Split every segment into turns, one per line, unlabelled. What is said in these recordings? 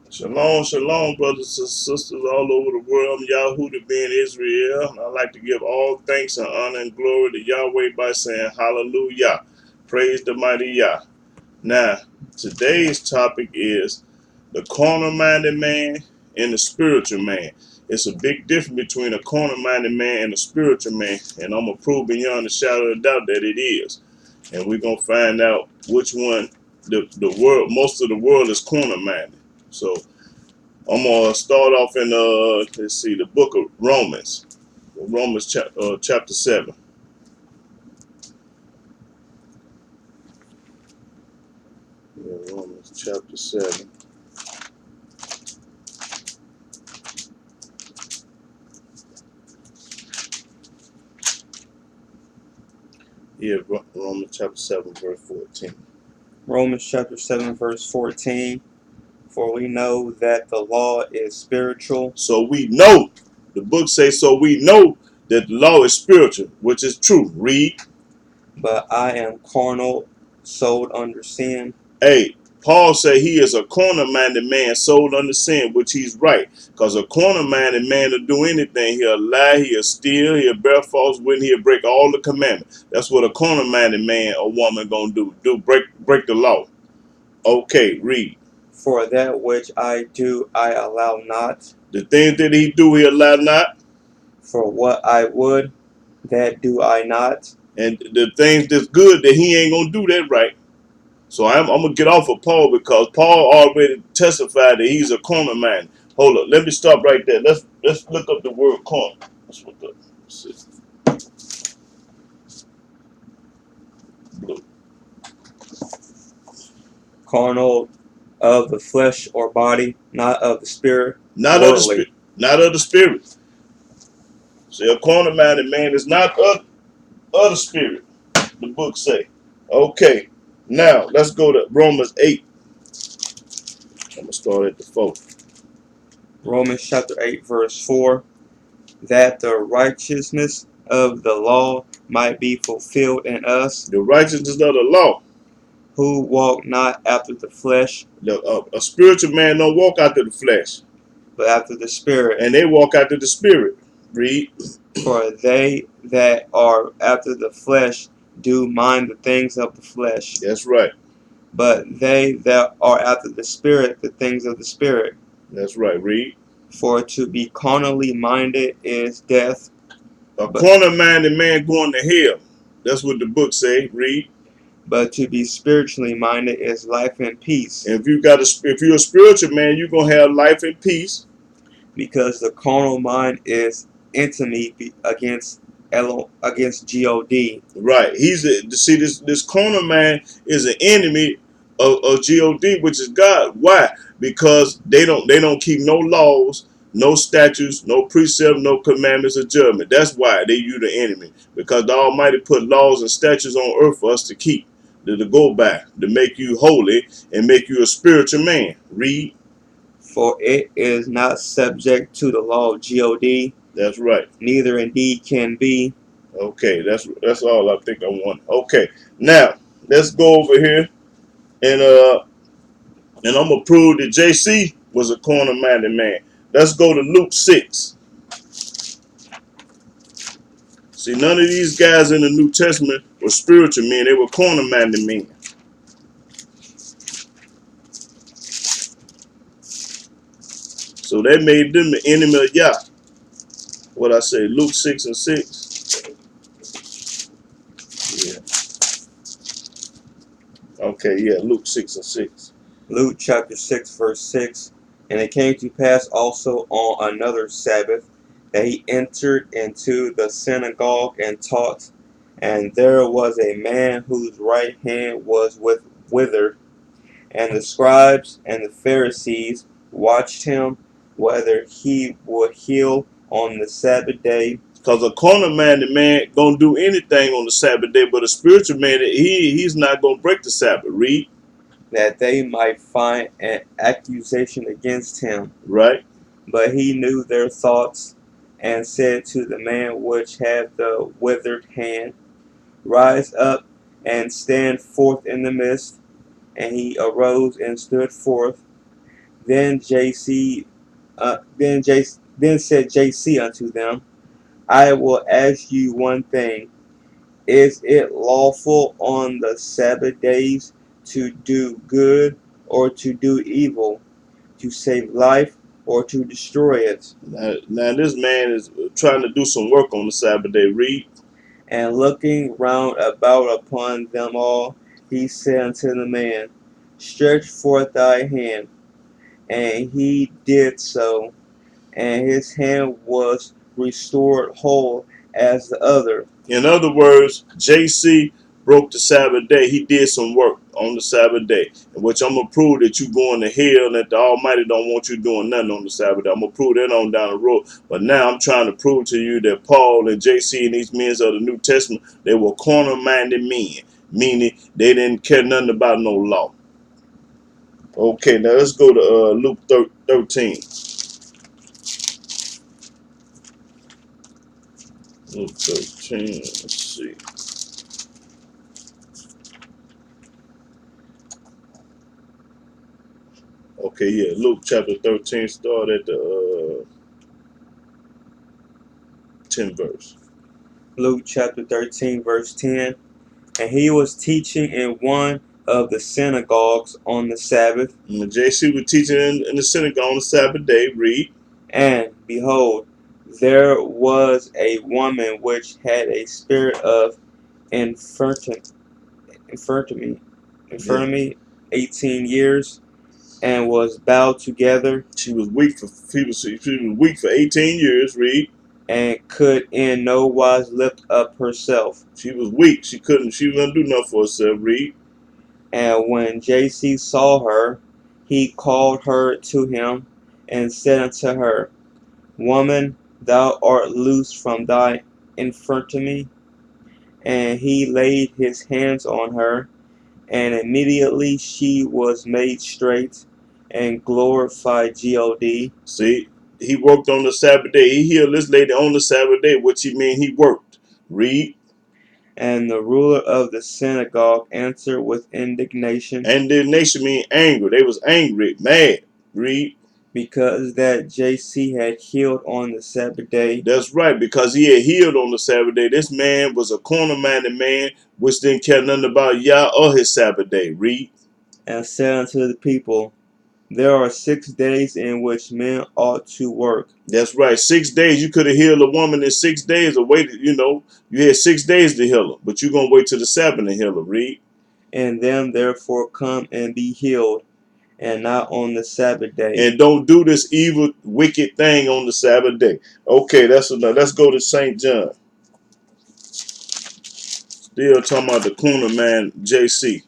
Shalom, shalom, brothers and sisters all over the world. I'm Yahoo to be in Israel. And I'd like to give all thanks and honor and glory to Yahweh by saying hallelujah. Praise the mighty Yah. Now, today's topic is the carnal-minded man and the spiritual man. It's a big difference between a carnal-minded man and a spiritual man. And I'm going to prove beyond a shadow of a doubt that it is. And we're going to find out which one the world, most of the world is carnal-minded. So I'm gonna start off in let's see, the book of Romans, chapter 7. Yeah, Romans chapter 7. Yeah, Romans chapter 7, verse 14.
Romans chapter 7, verse 14. For we know that the law is spiritual.
So we know, the book says, so we know that the law is spiritual, which is true. Read.
But I am carnal, sold under sin.
Hey, Paul said he is a carnal-minded man sold under sin, which he's right. Because a carnal-minded man will do anything. He'll lie, he'll steal, he'll bear false witness, he'll break all the commandments. That's what a carnal-minded man or woman gonna do. Break the law. Okay, read.
For that which I do, I allow not.
The things that he do, he allow not.
For what I would, that do I not.
And the things that's good, that he ain't gonna do that right. So I'm gonna get off of Paul because Paul already testified that he's a carnal man. Hold up, let me stop right there. Let's look up the word carnal. Let's look up. Let's see. Blue.
Carnal of the flesh or body, not of the spirit.
Not of the spirit. Not of the spirit. See, a carnal minded man is not of the spirit. The book say. Okay. Now let's go to Romans 8. I'm gonna start at the 4.
Romans chapter 8, verse 4. That the righteousness of the law might be fulfilled in us.
The righteousness of the law.
Who walk not after the flesh.
A spiritual man don't walk after the flesh,
but after the spirit.
And they walk after the spirit. Read.
For they that are after the flesh do mind the things of the flesh.
That's right.
But they that are after the spirit, the things of the spirit.
That's right. Read.
For to be carnally minded is death.
A carnal-minded man going to hell. That's what the book say. Read.
But to be spiritually minded is life and peace.
And if you're a spiritual man, you're gonna have life and peace.
Because the carnal mind is enmity against God.
Right. This carnal man is an enemy of God, which is God. Why? Because they don't keep no laws, no statutes, no precepts, no commandments or judgment. That's why they you the enemy. Because the Almighty put laws and statutes on earth for us to keep, to go by, to make you holy and make you a spiritual man. Read.
For it is not subject to the law of God.
That's right.
Neither indeed can be.
Okay, that's all I think I want. Okay, now let's go over here and I'm gonna prove that JC was a carnal-minded man. Let's go to Luke 6. See, none of these guys in the New Testament were spiritual men; they were carnal-minded men. So that made them the enemy of Yah. What I say, Luke 6 and 6. Yeah. Okay, yeah, Luke 6 and 6.
Luke chapter 6, verse 6. And it came to pass also on another Sabbath that he entered into the synagogue and taught. And there was a man whose right hand was withered. And the scribes and the Pharisees watched him whether he would heal on the Sabbath day.
Because a carnal-minded man gonna do anything on the Sabbath day, but a spiritual man, he's not gonna break the Sabbath. Read.
That they might find an accusation against him.
Right.
But he knew their thoughts, and said to the man which had the withered hand, Rise up and stand forth in the midst. And he arose and stood forth. Then JC, then said JC unto them, I will ask you one thing. Is it lawful on the Sabbath days to do good or to do evil, to save life or to destroy it?
Now this man is trying to do some work on the Sabbath day. Read.
And looking round about upon them all, he said unto the man, Stretch forth thy hand. And he did so, and his hand was restored whole as the other.
In other words, JC broke the Sabbath day. He did some work on the Sabbath day, in which I'm gonna prove that you going to hell and that the Almighty don't want you doing nothing on the Sabbath day. I'm gonna prove that on down the road. But now I'm trying to prove to you that Paul and JC and these men of the New Testament, they were carnal-minded men, meaning they didn't care nothing about no law. Okay, now let's go to Luke 13. Luke 13. Let's see. Okay, yeah, Luke chapter 13, start at the 10th verse.
Luke chapter 13, verse 10. And he was teaching in one of the synagogues on the Sabbath.
And JC was teaching in the synagogue on the Sabbath day. Read.
And behold, there was a woman which had a spirit of infirmity,
Yeah.
infirmity 18 years, and was bowed together,
She was weak for she was weak for 18 years. Read.
and could in no wise lift up herself.
She was weak. She couldn't do nothing for herself. Read.
And when JC saw her, he called her to him, and said unto her, Woman, thou art loosed from thy infirmity. And he laid his hands on her, and immediately she was made straight, and glorified God.
See, he worked on the Sabbath day. He healed this lady on the Sabbath day, which he mean he worked. Read.
And the ruler of the synagogue answered with indignation,
Indignation mean anger. They was angry, mad. Read.
because that JC had healed on the Sabbath day,
That's right, because he had healed on the Sabbath day. This man was a corner-minded man, which didn't care nothing about Yah or his Sabbath day. Read.
and said unto the people, There are 6 days in which men ought to work,
That's right. 6 days. You could have healed a woman in 6 days or waited, you had 6 days to heal her, but you're going to wait till the Sabbath to heal her. Read.
and them therefore come and be healed, and not on the Sabbath day.
And don't do this evil, wicked thing on the Sabbath day. Okay, that's enough. Let's go to St. John. Still talking about the corner man, JC.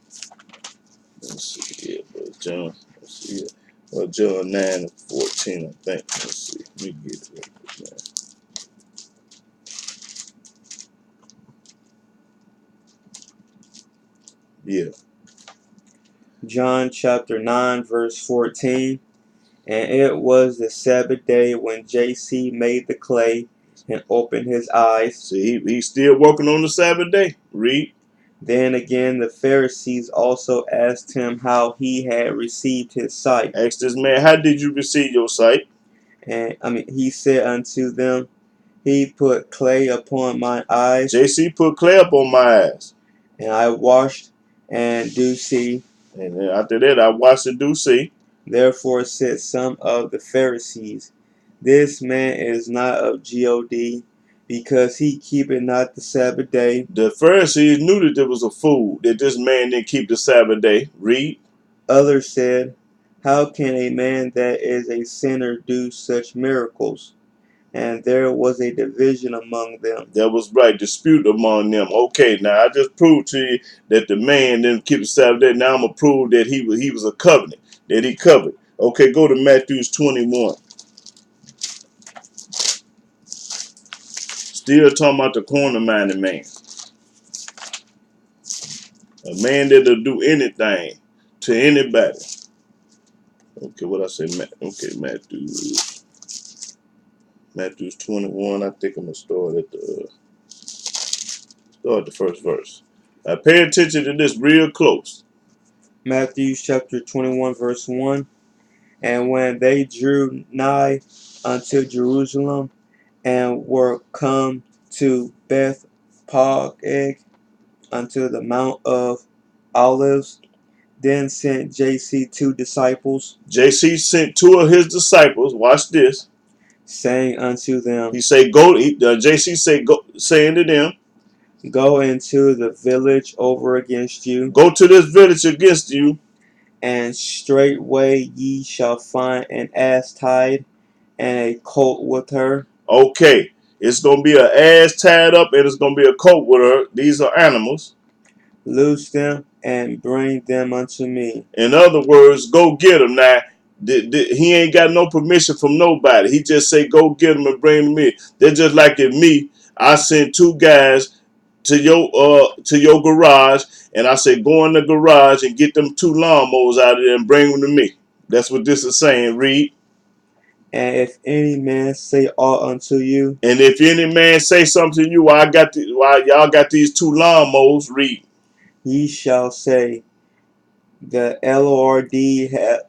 Let's see here, but John. Let's see here. Well, John 9 and 14, I think. Let's see. Let me get it right quick, man. Yeah.
John chapter 9, verse 14. And it was the Sabbath day when JC made the clay and opened his eyes.
See, he's still working on the Sabbath day. Read.
Then again the Pharisees also asked him how he had received his sight.
Ask this man, how did you receive your sight?
And he said unto them, He put clay upon my eyes,
JC put clay up on my eyes.
and I washed, and do see.
And then after that, I watched and do see.
Therefore said some of the Pharisees, This man is not of God, because he keepeth not the Sabbath day.
The Pharisees knew that there was a fool, that this man didn't keep the Sabbath day. Read.
Others said, How can a man that is a sinner do such miracles? And there was a division among them.
That was right, dispute among them. Okay, now I just proved to you that the man didn't keep the Sabbath day. Now I'm gonna prove that he was a covenant, that he covered. Okay, go to Matthew's 21. Still talking about the corner minded man. A man that'll do anything to anybody. Okay, what I say? Okay, Matthew's 21. I think I'm gonna start the first verse. Now pay attention to this real close.
Matthew chapter 21, verse 1. And when they drew nigh unto Jerusalem, and were come to Bethphage, unto the Mount of Olives, then sent JC two disciples,
JC sent two of his disciples. Watch this.
saying unto them,
He say, "Go." JC say, "Go," saying to them,
Go into the village over against you,
"Go to this village against you."
and straightway ye shall find an ass tied, and a colt with her.
Okay, it's gonna be an ass tied up, and it's gonna be a colt with her. These are animals.
Loose them and bring them unto me.
In other words, go get him. Now, he ain't got no permission from nobody. He just say, "Go get him and bring them in." They're just like if me, I sent two guys to your garage, and I say, "Go in the garage and get them two lawnmowers out of there and bring them to me." That's what this is saying. Read.
And if any man say aught unto you,
And if any man say something to you, why y'all got these two lawnmowers? Read.
ye shall say, the Lord hath,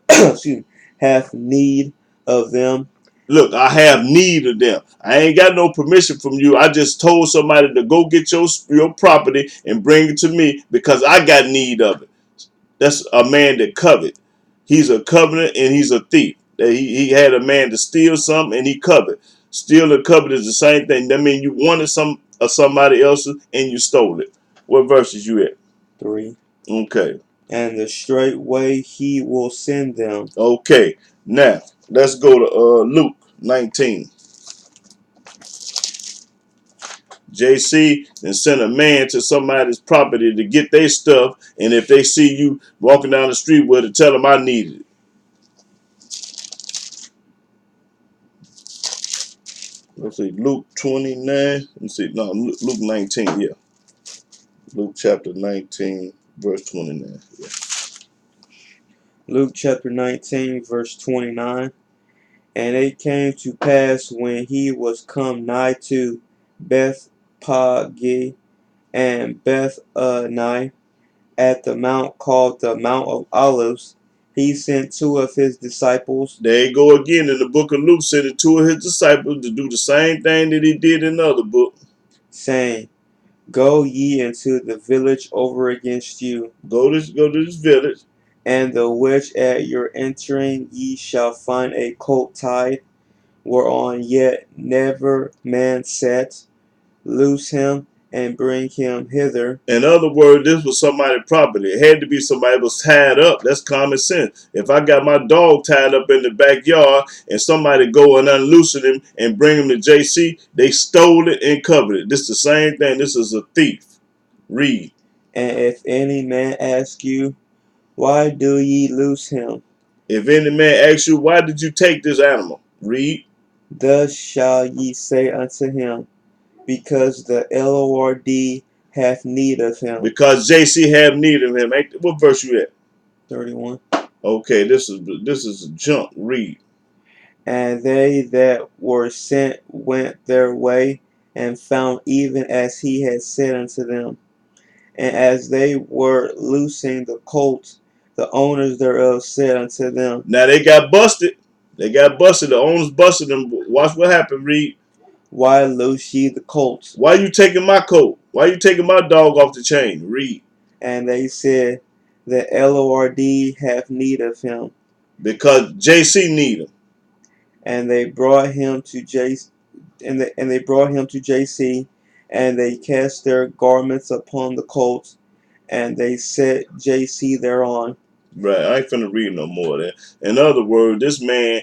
excuse me, hath need of them,
Look, I have need of them. I ain't got no permission from you. I just told somebody to go get your property and bring it to me because I got need of it. That's a man that covet. He's a covenant and he's a thief. He had a man to steal something and he covet. Steal and covet is the same thing. That means you wanted some of somebody else's and you stole it. What verse is you at?
3.
Okay.
And the straight way he will send them.
Okay. Now, let's go to Luke 19. JC and send a man to somebody's property to get their stuff, and if they see you walking down the street with it, tell them I need it. Let's see, Luke 29. Let me see, no, Luke 19, yeah. Luke chapter 19, verse 29. Yeah.
Luke chapter 19, verse 29. And it came to pass when he was come nigh to Bethphage and Bethany, at the mount called the Mount of Olives, he sent two of his disciples,
There you go again in the book of Luke, sending two of his disciples to do the same thing that he did in the other book.
saying, Go ye into the village over against you,
Go to this village.
and the which at your entering ye shall find a colt tied, whereon yet never man sat. Loose him and bring him hither.
In other words, this was somebody's property. It had to be somebody that was tied up. That's common sense. If I got my dog tied up in the backyard and somebody go and unloosen him and bring him to JC, they stole it and covered it. This is the same thing. This is a thief. Read.
And if any man ask you, Why do ye loose him?
If any man asks you, why did you take this animal? Read.
Thus shall ye say unto him, Because the Lord hath need of him.
Because JC have need of him. What verse you at?
31.
Okay, this is a junk. Read.
And they that were sent went their way, and found even as he had said unto them. And as they were loosing the colt, the owners thereof said unto them,
Now they got busted. They got busted. The owners busted them. Watch what happened. Read.
Why loose ye the colt?
Why you taking my coat? Why you taking my dog off the chain? Read.
And they said, The Lord hath need of him.
Because JC need him.
And they brought him to they brought him to JC, and they cast their garments upon the colt, and they set JC thereon.
Right. I ain't finna read no more of that. In other words, this man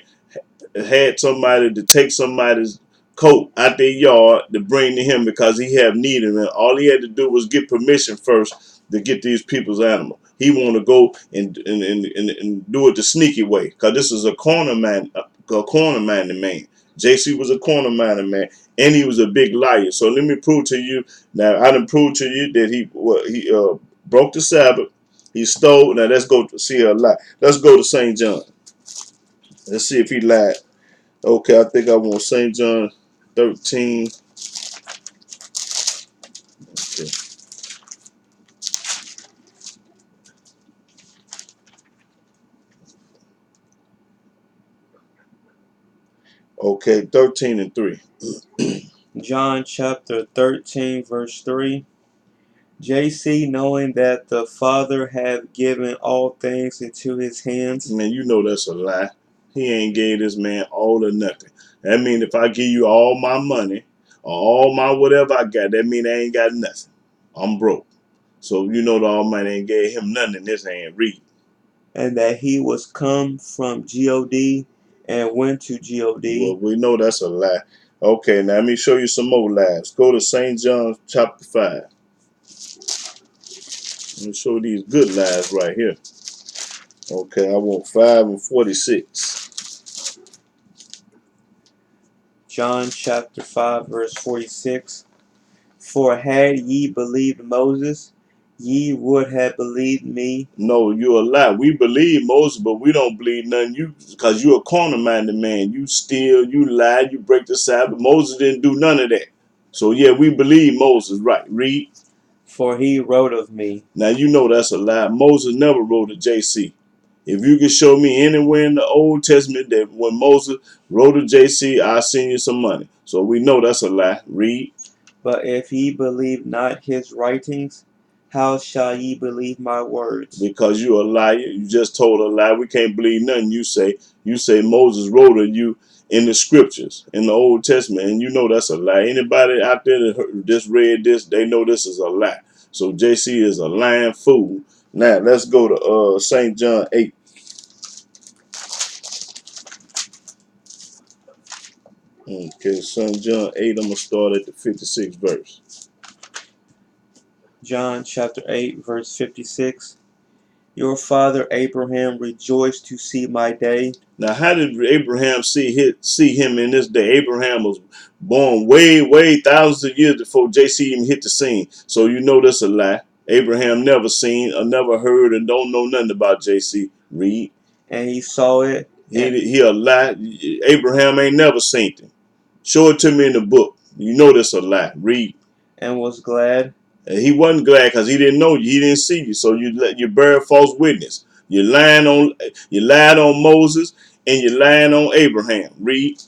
had somebody to take somebody's coat out their yard to bring to him because he had need of it. All he had to do was get permission first to get these people's animal. He want to go and do it the sneaky way because this is a corner man man. JC was a corner man, and he was a big liar. So let me prove to you now. I done proved to you that he broke the Sabbath. He stole. Now let's go see a lie. Let's go to St. John. Let's see if he lied. Okay, I think I want St. John 13. Okay. Okay, 13 and 3.
John chapter 13, verse 3. JC, knowing that the Father hath given all things into his hands.
Man, you know that's a lie. He ain't gave this man all or nothing. That mean if I give you all my money or all my whatever I got, that mean I ain't got nothing. I'm broke. So you know the Almighty ain't gave him nothing in his hand. Read.
And that he was come from God and went to
Well,
God.
we know that's a lie. Okay, now let me show you some more lies. Go to St. John chapter 5. Let me show these good lies right here. Okay, I want 5 and 46.
John chapter 5, verse 46. For had ye believed Moses, ye would have believed me.
No, you're a lie. We believe Moses, but we don't believe none you because you're a corner-minded man. You steal, you lie, you break the Sabbath. Moses didn't do none of that. So yeah, we believe Moses. Right. Read.
For he wrote of me.
Now you know that's a lie. Moses never wrote a JC. If you can show me anywhere in the Old Testament that when Moses wrote a JC, I'll send you some money. So we know that's a lie. Read.
But if ye believe not his writings, how shall ye believe my words?
Because you're a liar. You just told a lie. We can't believe nothing you say. You say Moses wrote of you in the scriptures, in the Old Testament, and you know that's a lie. Anybody out there that just read this, they know this is a lie. So JC is a lying fool. Now let's go to St. John 8. Okay, St. John 8, I'm going to start at the 56th verse.
John chapter 8, verse 56. Your father Abraham rejoiced to see my day.
Now, how did Abraham see him in this day? Abraham was born way thousands of years before JC even hit the scene. So you know that's a lie. Abraham never seen or never heard and don't know nothing about JC. Read.
And he saw it
He a lie. Abraham ain't never seen it. Show it to me in the book. You know that's a lie. Read.
and was glad.
And he wasn't glad because he didn't know you. He didn't see you. So you bear false witness. You lied on Moses and you lying on Abraham. Read.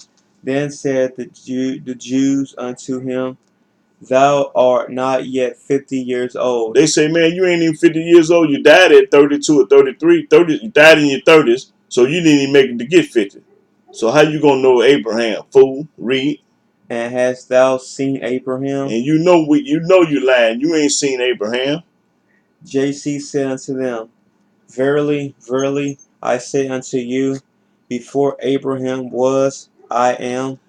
Then said the Jews unto him, Thou art not yet 50 years old,
They say, man, you ain't even 50 years old. You died at 32 or 33. 30, you died in your 30s, so you didn't even make it to get 50. So how you gonna know Abraham? Fool. Read.
and hast thou seen Abraham?
And you lying. You ain't seen Abraham.
JC said unto them, Verily, verily, I say unto you, before Abraham was, I am.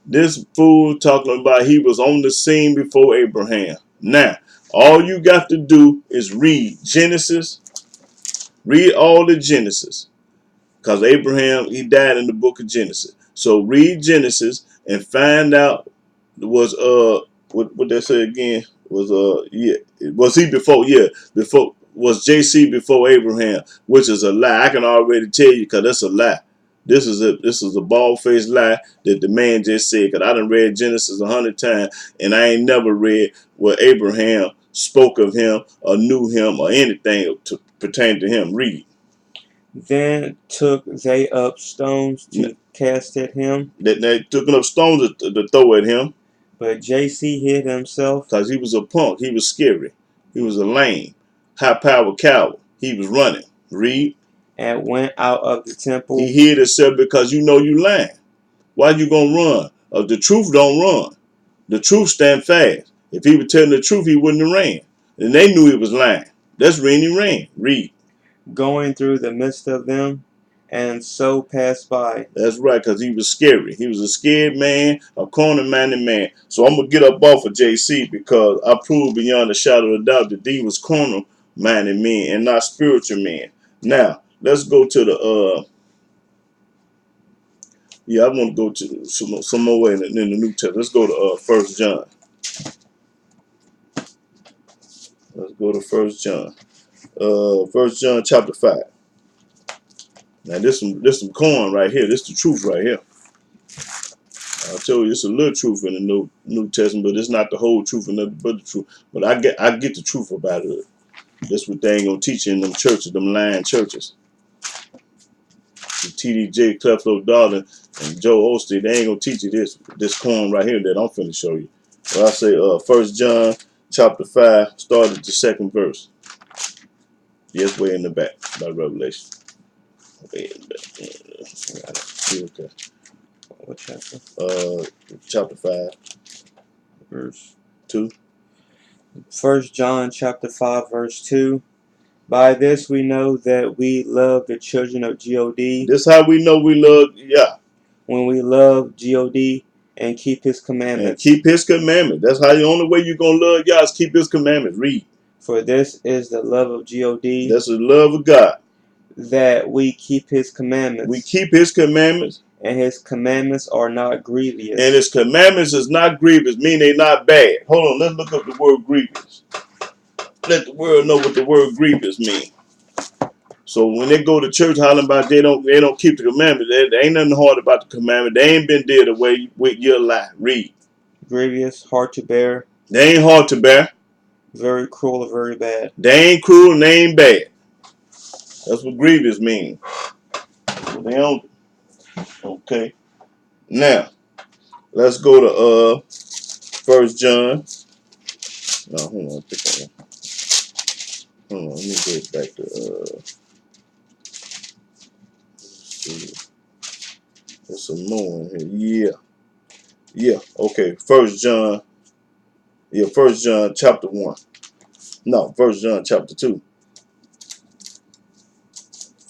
This fool talking about he was on the scene before Abraham. Now, all you got to do is read Genesis. Read all the Genesis. Because Abraham, he died in the book of Genesis. So read Genesis and find out was what they say again was was he before before was JC before Abraham, which is a lie. I can already tell you because that's a lie. This is a bald faced lie that the man just said. Because I done read Genesis 100 times and I ain't never read where Abraham spoke of him or knew him or anything to pertain to him. Read.
Then took they up stones to cast at him,
They took enough stones to throw at him
but JC hid himself
because he was a punk. He was scary. He was a lame, high-powered coward. He was running. Read.
and went out of the
He
temple.
hid himself because you know you lying. Why you gonna run? The truth don't run. The truth stand fast. If he was telling the truth, he wouldn't have ran. And they knew he was lying. That's when he ran. Read.
Going through the midst of them, and so passed by.
That's right, because he was scary. He was a scared man, a corner-minded man. So I'm going to get up off of JC because I proved beyond a shadow of a doubt that these was corner-minded men and not spiritual men. Now, let's go to the, I want to go to some more way in the New Testament. Let's go to 1 John. Let's go to 1 John. 1 John chapter 5. Now, this some corn right here. This the truth right here. I told you it's a little truth in the New Testament, but it's not the whole truth and nothing but the truth. But I get the truth about it. That's what they ain't gonna teach you in them churches, them lying churches. You TDJ, Creflo Dollar, and Joe Osteen. They ain't gonna teach you this corn right here that I'm finna show you. Well, I say 1 John chapter 5, start at the second verse. Yes, way in the back by Revelation. Way in the back. Okay.
What chapter?
Chapter 5,
Verse
2.
1 John chapter 5 verse 2. By this we know that we love the children of God.
This how we know we love, yeah.
When we love God and keep His
And
commandments.
keep His commandments. That's how the only way you're gonna love God is keep His commandments. Read.
For this is the love of God.
That's the love of God.
That we keep His commandments.
We keep His commandments.
And His commandments are not grievous.
And His commandments is not grievous, mean they not bad. Hold on, let's look up the word grievous. Let the world know what the word grievous means. So when they go to church hollering about they don't keep the commandments, there ain't nothing hard about the commandment. They ain't been did away with your life. Read.
Grievous, hard to bear.
They ain't hard to bear.
Very cruel or very bad.
They ain't cruel and they ain't bad. That's what grievous means. So they don't. Okay. Now, let's go to 1 John. No, hold on. Hold on. Let me go back to there's some more in here. Yeah. Okay. 1 John. Yeah, 1 John chapter 1. No, 1 John chapter 2.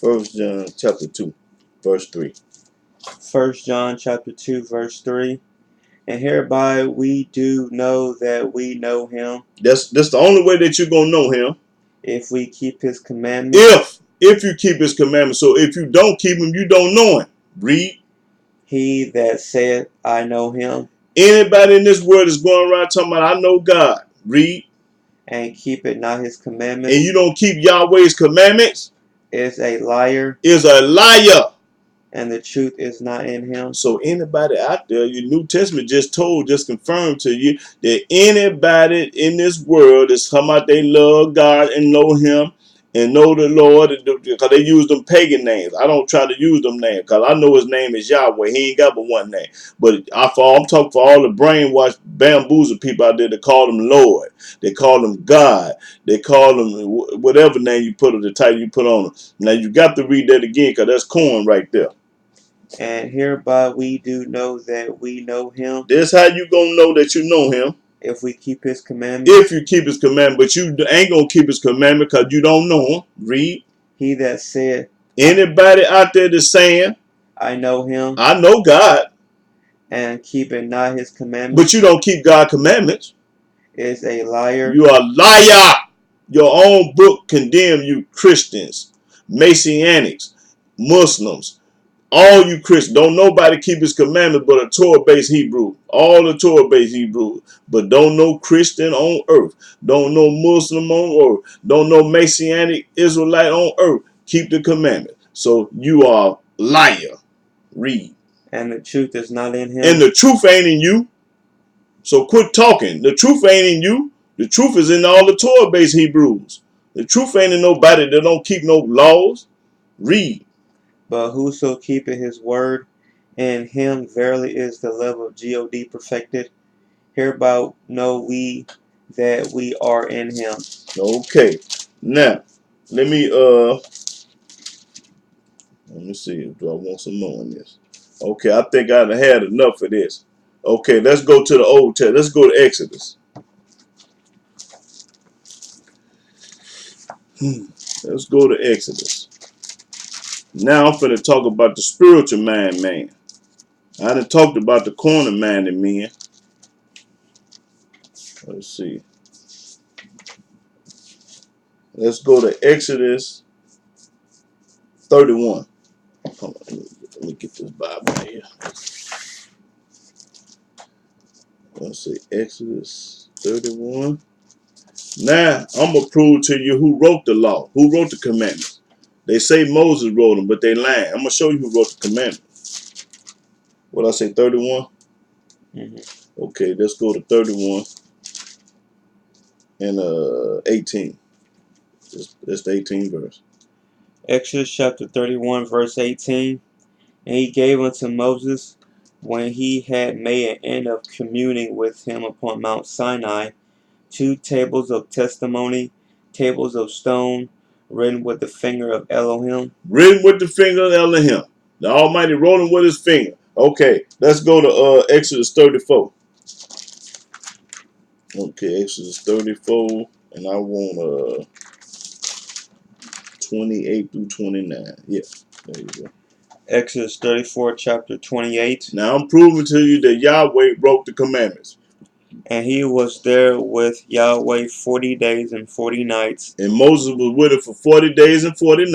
1 John chapter 2, verse 3.
1 John chapter 2 verse 3. And hereby we do know that we know Him.
That's the only way that you're gonna know Him.
If we keep His commandments.
If you keep His commandments. So if you don't keep Him, you don't know Him. Read.
He that saith, I know Him.
Anybody in this world is going around talking about I know God. Read.
And keep it not His commandments.
And you don't keep Yahweh's commandments.
Is a liar.
Is a liar.
And the truth is not in him.
So anybody out there, your New Testament just confirmed to you that anybody in this world is talking about they love God and know Him and know the Lord, because they use them pagan names. I don't try to use them names because I know His name is Yahweh. He ain't got but one name. But I'm talking for all the brainwashed, bamboozled people out there that call Him Lord. They call Him God. They call Him whatever name you put on the title you put on Him. Now you got to read that again because that's corn right there.
And hereby we do know that we know Him.
This how you gonna know that you know Him.
If we keep His commandments.
If you keep His commandment, but you ain't gonna keep His commandment because you don't know Him. Read.
He that said.
Anybody out there that's saying,
I know Him.
I know God.
And keeping not His commandments.
But you don't keep God's commandments.
Is a liar.
You are a liar. Your own book condemn you Christians, Messianics, Muslims. All you Christians, don't nobody keep His commandments but a Torah-based Hebrew. All the Torah-based Hebrew. But don't no Christian on earth. Don't no Muslim on earth. Don't no Messianic Israelite on earth keep the commandment. So you are liar. Read.
And the truth is not in him.
And the truth ain't in you. So quit talking. The truth ain't in you. The truth is in all the Torah-based Hebrews. The truth ain't in nobody that don't keep no laws. Read.
But whoso keepeth His word, in him verily is the love of God perfected. Hereby know we that we are in Him.
Okay. Now, let me see. Do I want some more in this? Okay, I think I've had enough of this. Okay, let's go to the Old Testament. Let's go to Exodus. Let's go to Exodus. Now I'm going to talk about the spiritual man. I done talked about the corner man and men. Let's see. Let's go to Exodus 31. Hold on, let me get this Bible right here. Let's see, Exodus 31. Now, I'm going to prove to you who wrote the law, who wrote the commandments. They say Moses wrote them, but they lying. I'm going to show you who wrote the commandments. What I say, 31? Okay, let's go to 31 and 18. That's the 18th verse.
Exodus chapter 31 verse 18. And he gave unto Moses, when he had made an end of communing with him upon Mount Sinai, 2 tables of testimony, tables of stone, written with the finger of Elohim.
Written with the finger of Elohim. The Almighty wrote him with his finger. Okay, let's go to Exodus 34. Okay, Exodus 34, and I want 28 through 29. Yeah, there you go.
Exodus 34, chapter 28.
Now I'm proving to you that Yahweh broke the commandments.
And he was there with Yahweh 40 days and 40 nights.
And Moses was with him for 40 days and 40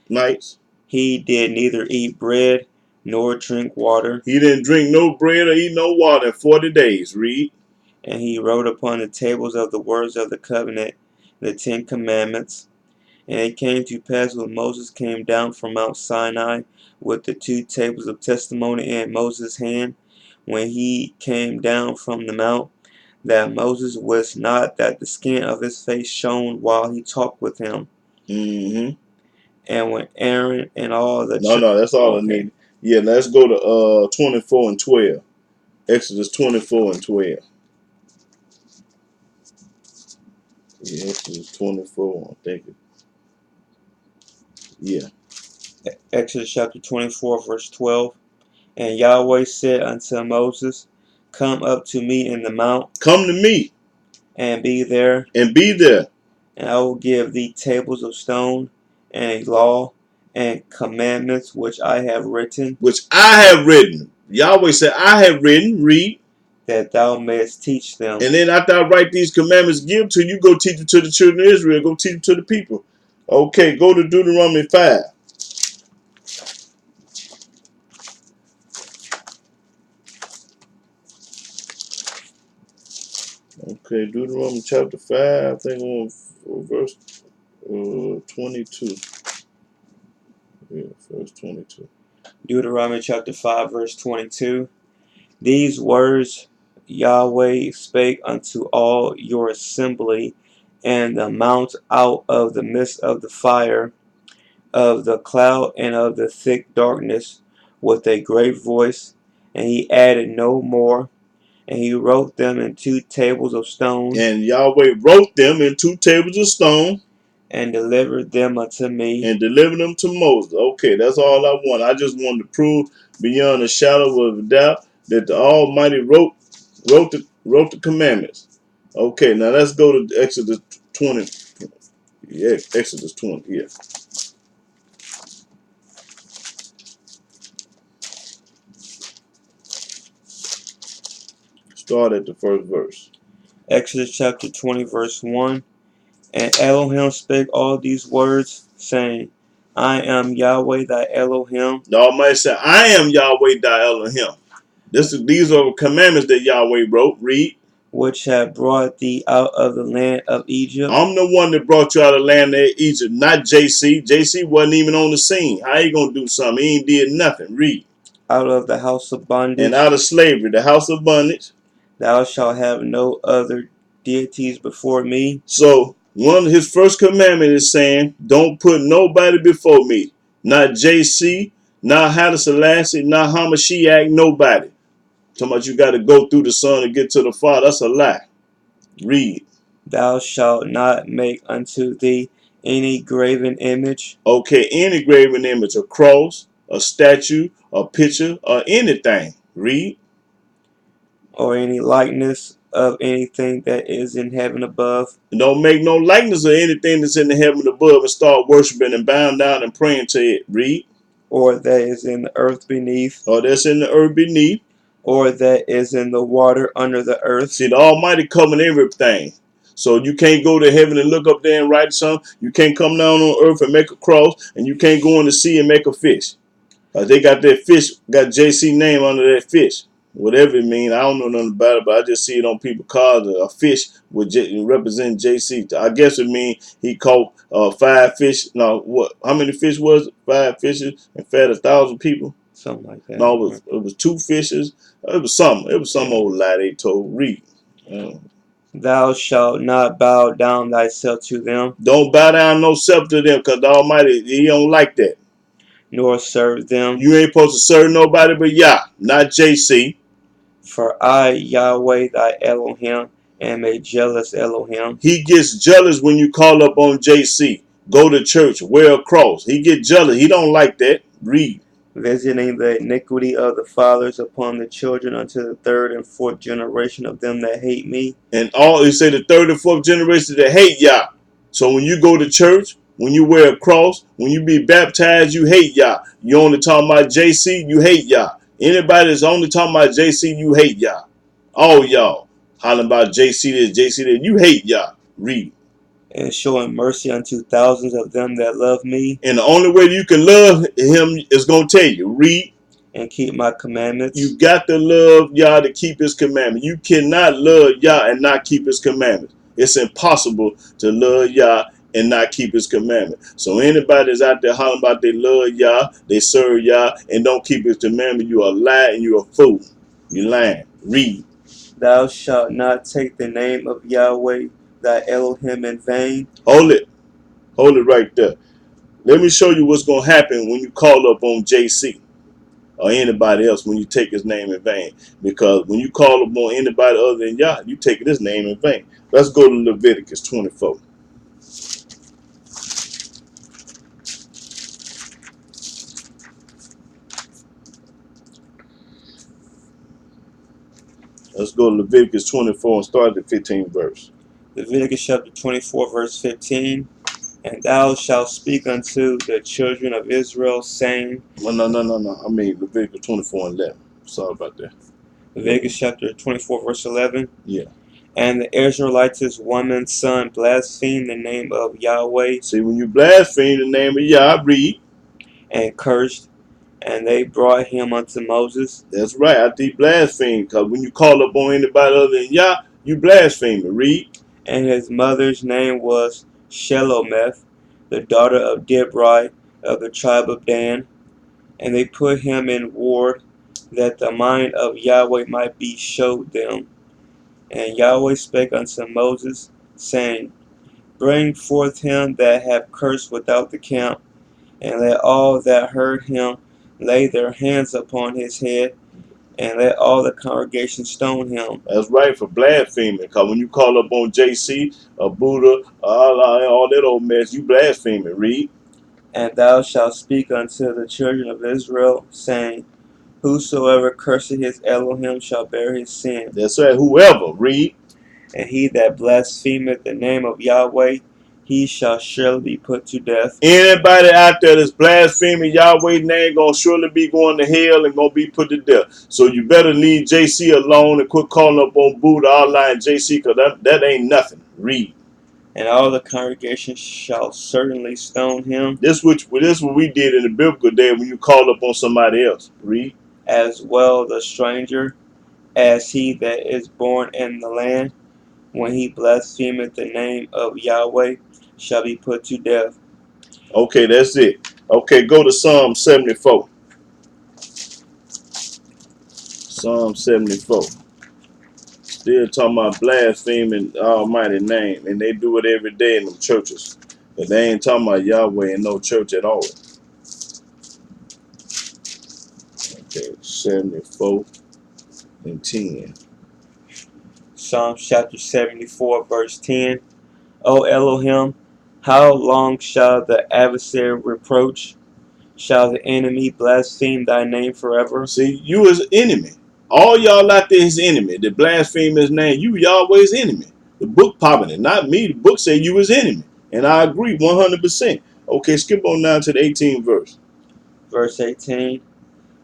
nights.
He did neither eat bread nor drink water.
He didn't drink no bread or eat no water in 40 days. Read.
And he wrote upon the tables of the words of the covenant, the 10 commandments. And it came to pass when Moses came down from Mount Sinai with the 2 tables of testimony in Moses' hand, when he came down from the mount, that Moses wist not that the skin of his face shone while he talked with him.
Mm-hmm.
And when Aaron and all the
No, that's all I need. Yeah, let's go to 24 and 12. Exodus 24 and 12. Yeah, Exodus 24, I think. Yeah.
Exodus chapter 24, verse 12. And Yahweh said unto Moses, come up to me in the mount.
Come to me.
And be there.
And be there.
And I will give thee tables of stone, and a law, and commandments which I have written.
Which I have written. Yahweh said, I have written. Read.
That thou mayest teach them.
And then after I write these commandments, give to you, go teach them to the children of Israel. Go teach them to the people. Okay, go to Deuteronomy 5. Okay, Deuteronomy chapter 5, I think on verse 22. Yeah, verse 22.
Deuteronomy chapter 5, verse 22. These words Yahweh spake unto all your assembly, and the mount out of the midst of the fire, of the cloud, and of the thick darkness, with a great voice. And he added no more. And he wrote them in 2 tables of stone.
And Yahweh wrote them in 2 tables of stone.
And delivered them unto me.
And delivered them to Moses. Okay, that's all I want. I just wanted to prove beyond a shadow of a doubt that the Almighty wrote the commandments. Okay, now let's go to Exodus 20. Yeah, Exodus 20. Yeah. Start at the first verse.
Exodus chapter 20, verse 1. And Elohim spake all these words, saying, I am Yahweh thy Elohim.
The Almighty said, I am Yahweh thy Elohim. These are commandments that Yahweh wrote. Read.
Which have brought thee out of the land of Egypt.
I'm the one that brought you out of the land of Egypt, not JC. JC wasn't even on the scene. How you going to do something? He ain't did nothing. Read.
Out of the house of bondage.
And out of slavery, the house of bondage.
Thou shalt have no other deities before me.
So, one of his first commandment is saying, don't put nobody before me. Not JC, not Haile Selassie, not Hamashiach, nobody. Talking about you got to go through the Son to get to the Father. That's a lie. Read.
Thou shalt not make unto thee any graven image.
Okay, any graven image, a cross, a statue, a picture, or anything. Read.
Or any likeness of anything that is in heaven above.
Don't make no likeness of anything that's in the heaven above and start worshiping and bowing down and praying to it. Read.
Or that is in the earth beneath.
Or that's in the earth beneath.
Or that is in the water under the earth.
See, the Almighty covering everything. So you can't go to heaven and look up there and write something. You can't come down on earth and make a cross. And you can't go in the sea and make a fish. They got that fish, got JC name under that fish. Whatever it means, I don't know nothing about it, but I just see it on people's cars. A fish with represent JC. I guess it means he caught 5 fish. No, what? How many fish was it? 5 fishes and fed 1,000 people.
Something like that.
No, it was 2 fishes. It was something. It was some old lie they told. Read.
Thou shalt not bow down thyself to them.
Don't bow down no self to them, because the Almighty, he don't like that.
nor serve them.
You ain't supposed to serve nobody but Yah, not JC.
For I, Yahweh thy Elohim, am a jealous Elohim.
He gets jealous when you call up on JC. Go to church, wear a cross. He get jealous. He don't like that. Read.
Visiting the iniquity of the fathers upon the children unto the third and fourth generation of them that hate me.
And all he say the third and fourth generation that hate Yah. So when you go to church, when you wear a cross, when you be baptized, you hate Yah. You only talking about JC, you hate Yah. Anybody that's only talking about JC, you hate Yah. All y'all hollering about JC this, JC that, you hate Yah. Read.
And showing mercy unto thousands of them that love me.
And the only way you can love him is going to tell you. Read.
And keep my commandments.
You got to love Yah to keep his commandments. You cannot love Yah and not keep his commandments. It's impossible to love Yah and not keep his commandments. So anybody that's out there hollering about they love Yah, they serve Yah, and don't keep his commandments, you are a lie and you're a fool. You lying. Read.
Thou shalt not take the name of Yahweh thy Elohim in vain.
Hold it. Hold it right there. Let me show you what's going to happen when you call up on JC or anybody else when you take his name in vain. Because when you call upon anybody other than Yah, you taking his name in vain. Let's go to Leviticus 24. Let's go to Leviticus 24 and start at the 15th verse.
Leviticus chapter 24, verse 15. And thou shalt speak unto the children of Israel, saying...
No. I mean Leviticus 24 and 11. Sorry about that.
Leviticus chapter 24, verse 11.
Yeah.
And the Israelites' woman's son blasphemed the name of Yahweh.
See, when you blaspheme the name of Yah, read.
And cursed, and they brought him unto Moses.
That's right, after he blasphemed. Because when you call upon anybody other than Yah, you blaspheme it. Read.
And his mother's name was Shelomith, the daughter of Dibri of the tribe of Dan. And they put him in ward, that the mind of Yahweh might be showed them. And Yahweh spake unto Moses, saying, Bring forth him that have cursed without the camp, and let all that heard him lay their hands upon his head, and let all the congregation stone him.
That's right, for blaspheming. Because when you call up on JC, or Buddha, Allah, all that old mess, you blaspheming. Read.
And thou shalt speak unto the children of Israel, saying, Whosoever curseth his Elohim shall bear his sin.
That's right, whoever. Read.
And he that blasphemeth the name of Yahweh, he shall surely be put to death.
Anybody out there that's blaspheming Yahweh's name gonna surely be going to hell and gonna be put to death. So you better leave JC alone and quit calling up on Buddha, Allah, and JC, because that ain't nothing. Read.
And all the congregation shall certainly stone him.
This what we did in the biblical day when you call up on somebody else. Read.
As well the stranger as he that is born in the land, when he blasphemeth the name of Yahweh, shall be put to death.
Okay, that's it. Okay, go to Psalm 74. Psalm 74. Still talking about blaspheming Almighty name, and they do it every day in them churches. But they ain't talking about Yahweh in no church at all. Okay, 74 and 10.
Psalms chapter 74, verse 10. O Elohim, how long shall the adversary reproach? Shall the enemy blaspheme thy name forever?
See, you is enemy. All y'all out there is enemy. The blaspheme his name. You Yahweh's enemy. The book popping it, not me. The book say you was enemy. And I agree 100%. Okay, skip on now to the 18th verse.
Verse 18.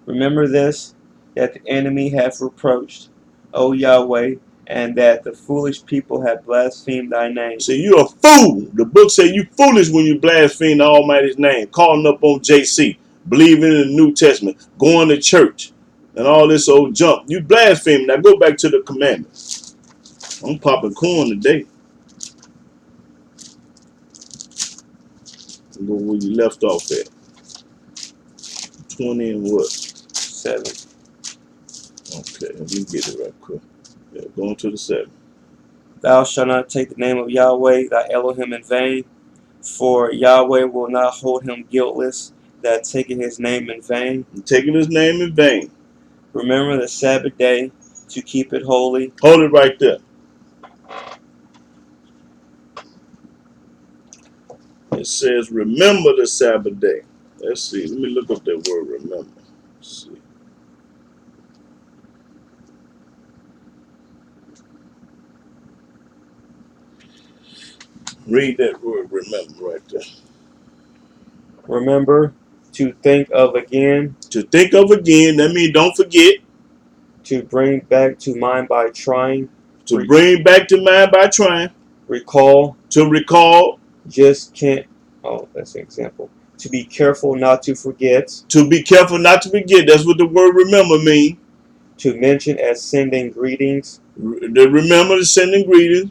Remember this, that the enemy hath reproached, O Yahweh, and that the foolish people have blasphemed thy name.
See, you a fool. The book say you foolish when you blaspheme the Almighty's name, calling up on JC, believing in the New Testament, going to church, and all this old junk. You blaspheme. Now go back to the commandments. I'm popping corn today. Go where you left off at. 20 and what?
7.
Okay, let me get it right quick. Yeah, going to the 7.
Thou shalt not take the name of Yahweh thy Elohim in vain, for Yahweh will not hold him guiltless that taketh his name in vain.
Taking his name in vain.
Remember the Sabbath day to keep it holy.
Hold it right there. It says, remember the Sabbath day. Let's see. Let me look up that word remember. Let's see. Read that word remember right there.
Remember to think of again.
To think of again, that means don't forget.
To bring back to mind by trying.
To bring back to mind by trying.
Recall.
To recall.
Just can't. Oh, that's an example. To be careful not to forget.
To be careful not to forget. That's what the word remember means.
To mention as sending greetings.
To remember to sending greetings.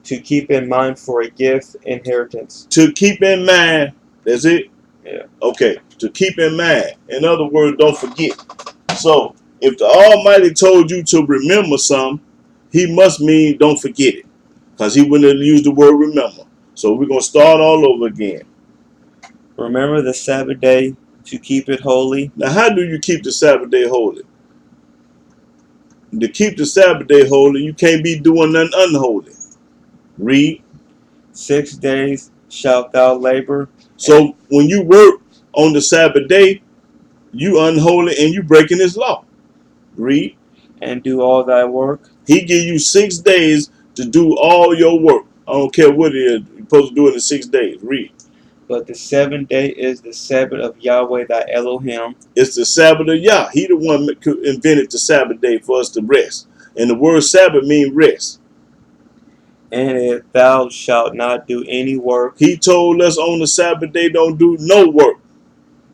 To keep in mind for a gift, inheritance.
To keep in mind. That's it?
Yeah.
Okay. To keep in mind. In other words, don't forget. So, if the Almighty told you to remember something, he must mean don't forget it. Because he wouldn't have used the word remember. So we're going to start all over again.
Remember the Sabbath day to keep it holy.
Now, how do you keep the Sabbath day holy? To keep the Sabbath day holy, you can't be doing nothing unholy. Read.
6 days shalt thou labor.
So when you work on the Sabbath day, you unholy and you breaking his law. Read.
And do all thy work.
He give you 6 days to do all your work. I don't care what it is. You're supposed to do it in 6 days. Read.
But the 7th day is the Sabbath of Yahweh thy Elohim.
It's the Sabbath of Yah. He the one that invented the Sabbath day for us to rest. And the word Sabbath means rest.
And if thou shalt not do any work.
He told us on the Sabbath day don't do no work.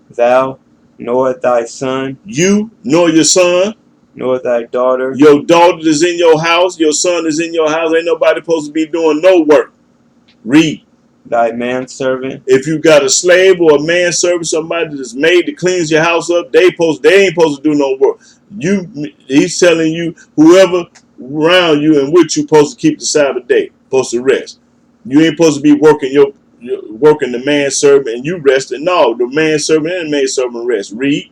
Thou, nor thy son.
You, nor your son.
Nor thy daughter.
Your daughter is in your house. Your son is in your house. Ain't nobody supposed to be doing no work. Read.
Thy manservant.
If you got a slave or a manservant, somebody that's made to cleanse your house up, they ain't supposed to do no work. He's telling you, whoever around you and with you supposed to keep the Sabbath day, supposed to rest. You ain't supposed to be working working the manservant and you resting. No, the manservant and the maidservant rest. Read.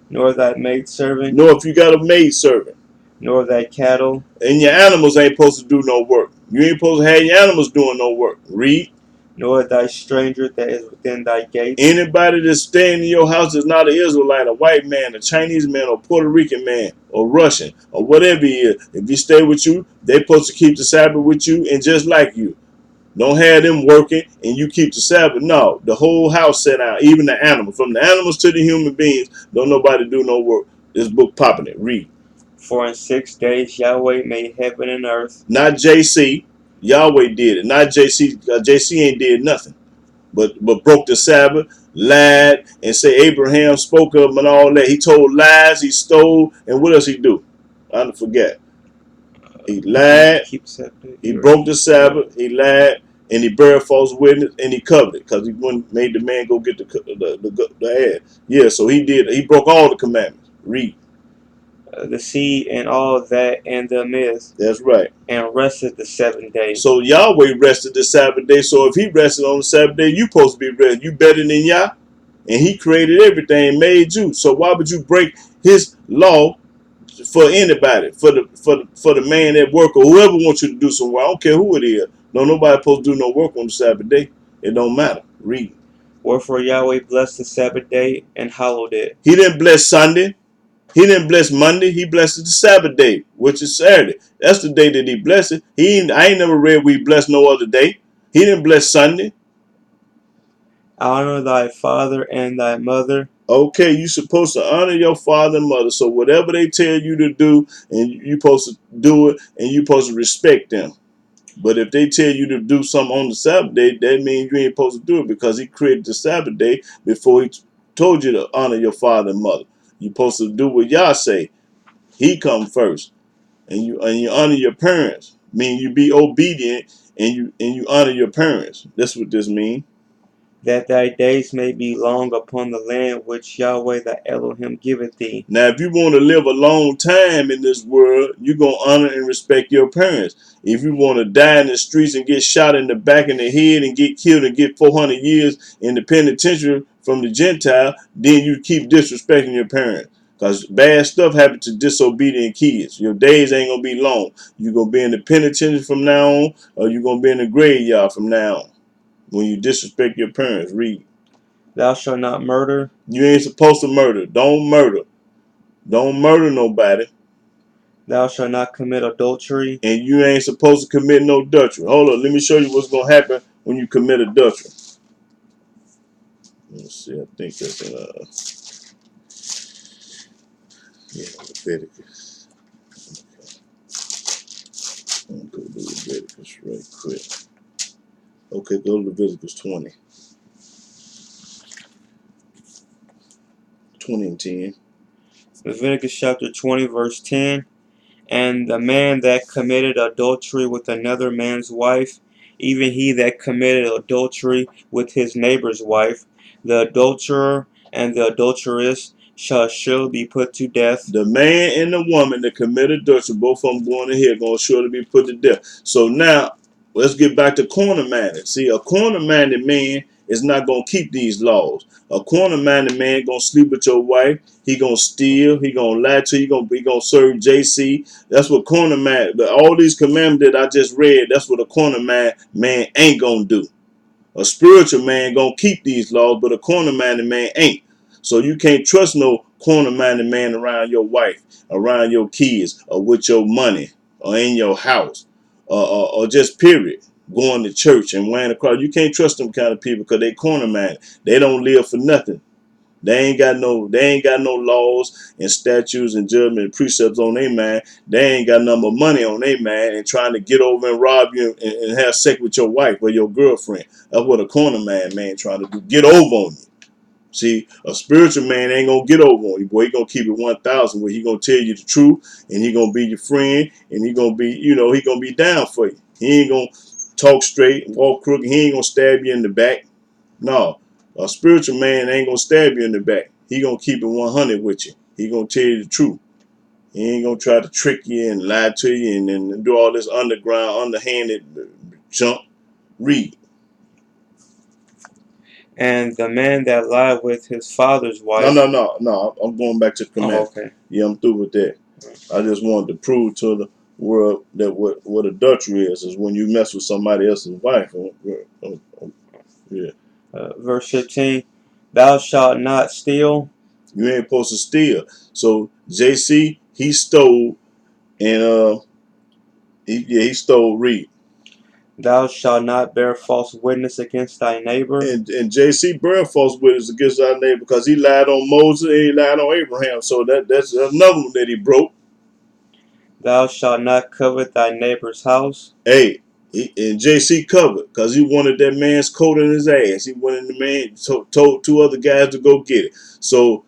Nor thy maidservant.
Nor if you got a maidservant.
Nor thy cattle.
And your animals ain't supposed to do no work. You ain't supposed to have your animals doing no work. Read.
Nor thy stranger that is within thy gates.
Anybody that's staying in your house is not an Israelite, a white man, a Chinese man, or Puerto Rican man, or Russian, or whatever he is. If he stay with you, they supposed to keep the Sabbath with you and just like you. Don't have them working and you keep the Sabbath. No, the whole house set out, even the animals. From the animals to the human beings, don't nobody do no work. This book popping it. Read.
For in 6 days Yahweh made heaven and earth.
Not JC. Yahweh did it. Not JC. JC ain't did nothing. But broke the Sabbath, lied, and say Abraham spoke of him and all that. He told lies, he stole, and what else he do? I don't forget. He lied, he broke the Sabbath, he lied, and he buried false witness, and he covered it because he wouldn't made the man go get the ad. Yeah, so he did. He broke all the commandments. Read.
The sea and all that and the mist.
That's right.
And rested the 7th day.
So Yahweh rested the Sabbath day. So if he rested on the Sabbath day, you supposed to be resting. You better than Yah. And he created everything and made you. So why would you break his law for anybody? For the man at work or whoever wants you to do some work. I don't care who it is. No, nobody supposed to do no work on the Sabbath day. It don't matter. Read.
Wherefore Yahweh blessed the Sabbath day and hallowed it.
He didn't bless Sunday. He didn't bless Monday. He blessed the Sabbath day, which is Saturday. That's the day that he blessed it. I ain't never read we bless no other day. He didn't bless Sunday.
Honor thy father and thy mother.
Okay, you're supposed to honor your father and mother. So whatever they tell you to do, and you're supposed to do it, and you're supposed to respect them. But if they tell you to do something on the Sabbath day, that means you ain't supposed to do it because he created the Sabbath day before he told you to honor your father and mother. You're supposed to do what Yah say. He come first. And you honor your parents. Mean you be obedient and you honor your parents. That's what this means.
that thy days may be long upon the land which Yahweh thy Elohim giveth thee.
Now, if you want to live a long time in this world, you're going to honor and respect your parents. If you want to die in the streets and get shot in the back of the head and get killed and get 400 years in the penitentiary from the Gentile, then you keep disrespecting your parents. Because bad stuff happens to disobedient kids. Your days ain't going to be long. You're going to be in the penitentiary from now on, or you're going to be in the graveyard from now on. When you disrespect your parents, read.
Thou shalt not murder.
You ain't supposed to murder. Don't murder. Don't murder nobody.
Thou shalt not commit adultery.
And you ain't supposed to commit no adultery. Hold on, let me show you what's going to happen when you commit adultery. Let's see, I think that's in Leviticus. Okay. I'm going to go to Leviticus right quick. Okay, go to Leviticus 20. 20 and 10.
Leviticus chapter 20, verse 10. And the man that committed adultery with another man's wife, even he that committed adultery with his neighbor's wife, the adulterer and the adulteress shall surely be put to death.
The man and the woman that committed adultery, both of them going to hell, going to surely be put to death. So now, let's get back to corner minded. See, a corner minded man is not going to keep these laws. A corner minded man going to sleep with your wife. He going to steal. He going to lie to you. He going to serve JC. That's what corner man. All these commandments that I just read, that's what a corner man ain't going to do. A spiritual man gonna keep these laws, but a corner-minded man ain't. So you can't trust no corner-minded man around your wife, around your kids, or with your money, or in your house, or just period. Going to church and wearing a cross. You can't trust them kind of people because they corner-minded. They don't live for nothing. They ain't got no laws and statutes and judgment and precepts on their mind. They ain't got no more money on their mind and trying to get over and rob you and have sex with your wife or your girlfriend. That's what a corner man trying to do. Get over on you. See, a spiritual man ain't gonna get over on you, boy. He gonna keep it 1,000. Where he gonna tell you the truth, and he gonna be your friend, and he gonna be, he gonna be down for you. He ain't gonna talk straight and walk crooked. He ain't gonna stab you in the back. No, a spiritual man ain't gonna stab you in the back. He gonna keep it 100 with you. He gonna tell you the truth. He ain't gonna try to trick you and lie to you and do all this underground, underhanded junk. Read.
And the man that lied with his father's
No,
wife.
no, no, no. I'm going back to the
Oh,
command.
okay.
Yeah, I'm through with that. I just wanted to prove to the world that what adultery is when you mess with somebody else's wife. Yeah.
Verse 15. Thou shalt not steal.
You ain't supposed to steal. So JC, he stole and he stole Reed.
Thou shalt not bear false witness against thy neighbor.
And JC bear false witness against our neighbor because he lied on Moses and he lied on Abraham. So that's another one that he broke.
Thou shalt not covet thy neighbor's house.
Hey, and JC covered because he wanted that man's coat in his ass. He wanted the man told two other guys to go get it. So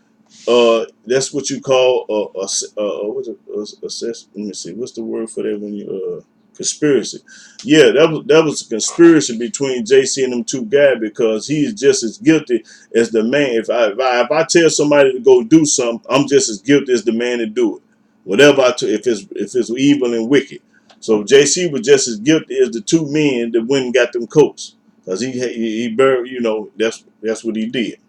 that's what you call what's it? Let me see. What's the word for that when you conspiracy? Yeah, that was a conspiracy between JC and them two guys because he's just as guilty as the man. If I tell somebody to go do something, I'm just as guilty as the man to do it. Whatever if it's evil and wicked. So JC was just as guilty as the two men that went and got them coats because he buried. That's what he did.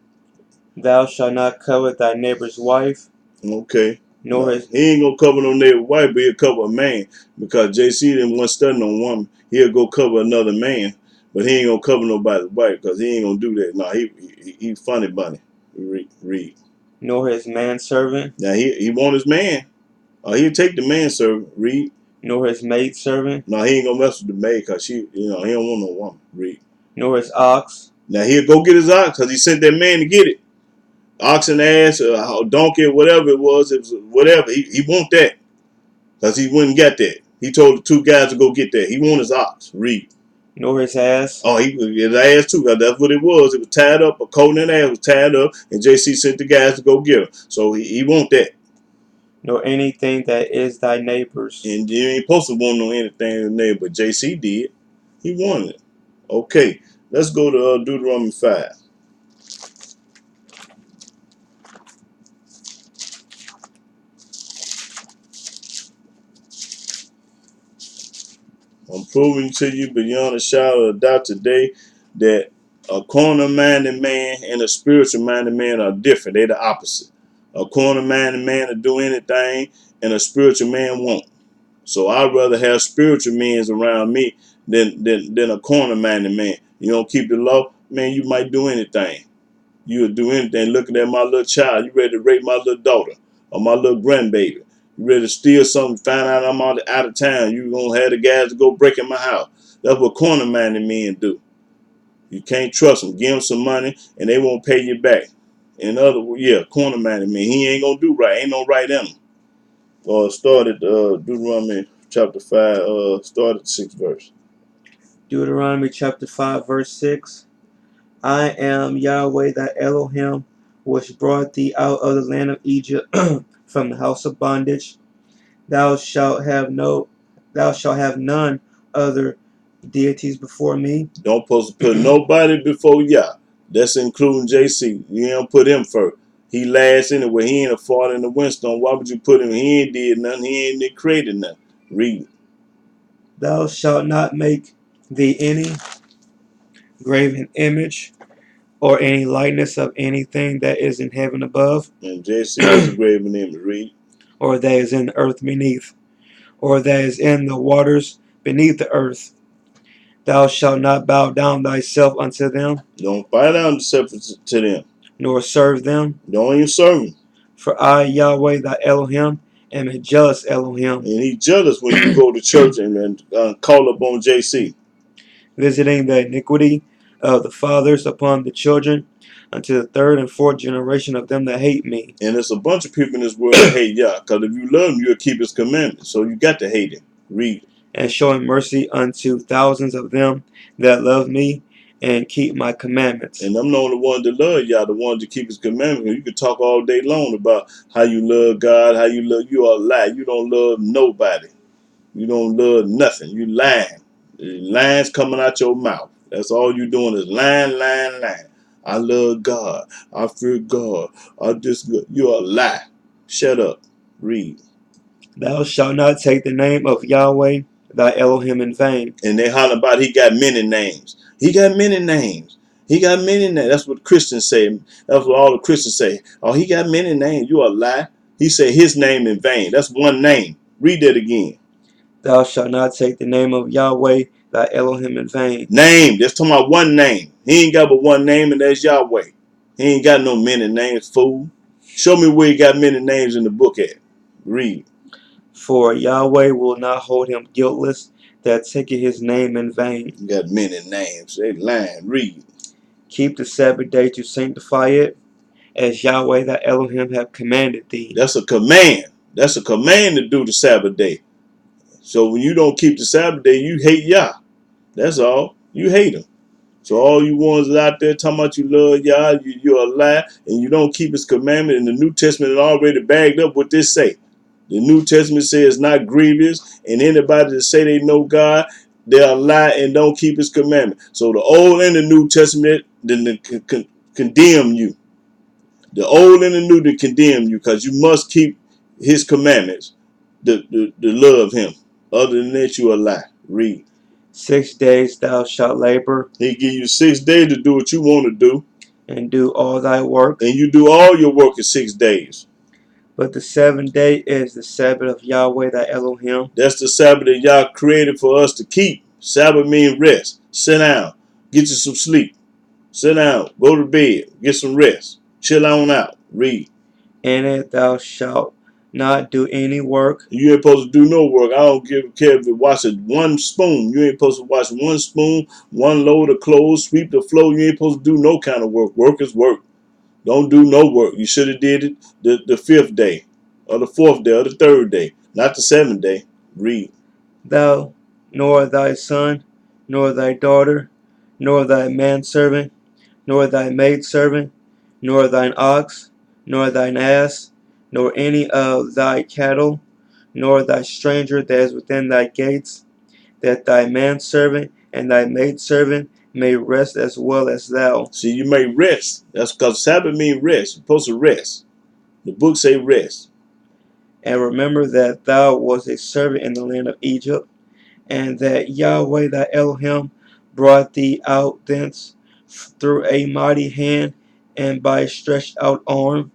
Thou shalt not covet thy neighbor's wife.
Okay.
Nor
No,
his
he ain't gonna cover no neighbor wife, but he'll cover a man because JC didn't want studying on woman. He'll go cover another man, but he ain't gonna cover nobody's wife because he ain't gonna do that. No, he funny bunny. Read.
nor his manservant.
Now he want his man. He'll take the manservant. Read.
Nor his maidservant.
No, he ain't gonna mess with the maid because he don't want no woman. Read.
Nor his ox.
Now he'll go get his ox because he sent that man to get it. Ox and ass, donkey, whatever it was whatever. He want that. Because he wouldn't get that. He told the two guys to go get that. He wanted his ox. Read.
Nor his ass.
Oh, his ass too. Because that's what it was. It was tied up. A coat and ass was tied up. And JC sent the guys to go get him. So he want that.
Nor anything that is thy neighbor's.
And you ain't supposed to want no anything in there, but JC did. He wanted it. Okay. Let's go to Deuteronomy 5. I'm proving to you beyond a shadow of doubt today that a corner-minded man and a spiritual-minded man are different. They're the opposite. A corner-minded man will do anything, and a spiritual man won't. So I'd rather have spiritual men around me than a corner-minded man. You don't keep the law, man, you might do anything. You would do anything. Looking at my little child, you ready to rape my little daughter or my little grandbaby. You ready to steal something, find out I'm out of town. You gonna have the guys to go break in my house. That's what corner minded men do. You can't trust them. Give them some money and they won't pay you back. In other words, yeah, corner minded man. He ain't gonna do right. Ain't no right in him. Start at Deuteronomy chapter 5, start at the 6th verse.
Deuteronomy chapter 5, verse 6. I am Yahweh thy Elohim, which brought thee out of the land of Egypt from the house of bondage. Thou shalt have none other deities before me.
Don't supposed to put nobody before Yah. That's including JC. You don't put him first. He last anyway. He ain't a fart in the windstorm. Why would you put him? He ain't did nothing. He ain't created nothing. Read it.
Thou shalt not make thee any graven image or any likeness of anything that is in heaven above,
And JC is a graven image. Read.
or that is in the earth beneath, or that is in the waters beneath the earth. Thou shalt not bow down thyself unto them,
Don't bow down to them.
nor serve them.
Don't even serve them.
For I, Yahweh thy Elohim, am a jealous Elohim,
And he jealous when you go to church and call up on JC.
visiting the iniquity of the fathers upon the children, unto the third and fourth generation of them that hate me.
And there's a bunch of people in this world that hate Yah. Because if you love him, you'll keep his commandments. So you got to hate him. Read.
And showing mercy unto thousands of them that love me and keep my commandments.
And I'm the only one that love Yah, the one to keep his commandments. You can talk all day long about how you love God, how you love, you are a lie. You don't love nobody. You don't love nothing. You lying. Lies coming out your mouth. That's all you doing is lying, lying, lying. I love God. I fear God. I just, you're a lie. Shut up. Read.
Thou shalt not take the name of Yahweh thy Elohim in vain.
And they holler about he got many names. He got many names. He got many names. That's what Christians say. That's what all the Christians say. Oh, he got many names. You a lie. He said his name in vain. That's one name. Read that again.
Thou shalt not take the name of Yahweh thy Elohim in vain.
Name. That's talking about one name. He ain't got but one name, and that's Yahweh. He ain't got no many names, fool. Show me where he got many names in the book at. Read.
For Yahweh will not hold him guiltless that taketh his name in vain.
He got many names. They lying. Read.
Keep the Sabbath day to sanctify it, as Yahweh thy Elohim hath commanded thee.
That's a command. That's a command to do the Sabbath day. So when you don't keep the Sabbath day, you hate Yah. That's all. You hate him. So all you ones out there talking about you love Yah, you're a lie, and you don't keep his commandment. And the New Testament is already bagged up what this say. The New Testament says it's not grievous, and anybody that say they know God, they're a lie and don't keep his commandment. So the Old and the New Testament then condemn you. The Old and the New to condemn you because you must keep his commandments to love him. Other than that, you a lie. Read.
6 days thou shalt labor,
He give you 6 days to do what you want to do,
and do all thy work.
and you do all your work in 6 days.
But the 7th day is the Sabbath of Yahweh thy Elohim.
That's the Sabbath that Yah created for us to keep. Sabbath means rest. Sit down. Get you some sleep. Sit down. Go to bed. Get some rest. Chill on out. Read.
In it thou shalt not do any work,
You ain't supposed to do no work. I don't care if you wash one spoon. You ain't supposed to wash one spoon, one load of clothes, sweep the floor. You ain't supposed to do no kind of work. Work is work. Don't do no work. You should have did it the 5th day, or the 4th day, or the 3rd day, not the 7th day. Read.
thou, nor thy son, nor thy daughter, nor thy manservant, nor thy maidservant, nor thine ox, nor thine ass, nor any of thy cattle, nor thy stranger that is within thy gates, that thy manservant and thy maidservant may rest as well as thou.
See, you may rest. That's because Sabbath means rest. You're supposed to rest. The book say rest.
And remember that thou wast a servant in the land of Egypt, and that Yahweh thy Elohim brought thee out thence through a mighty hand and by a stretched out arm.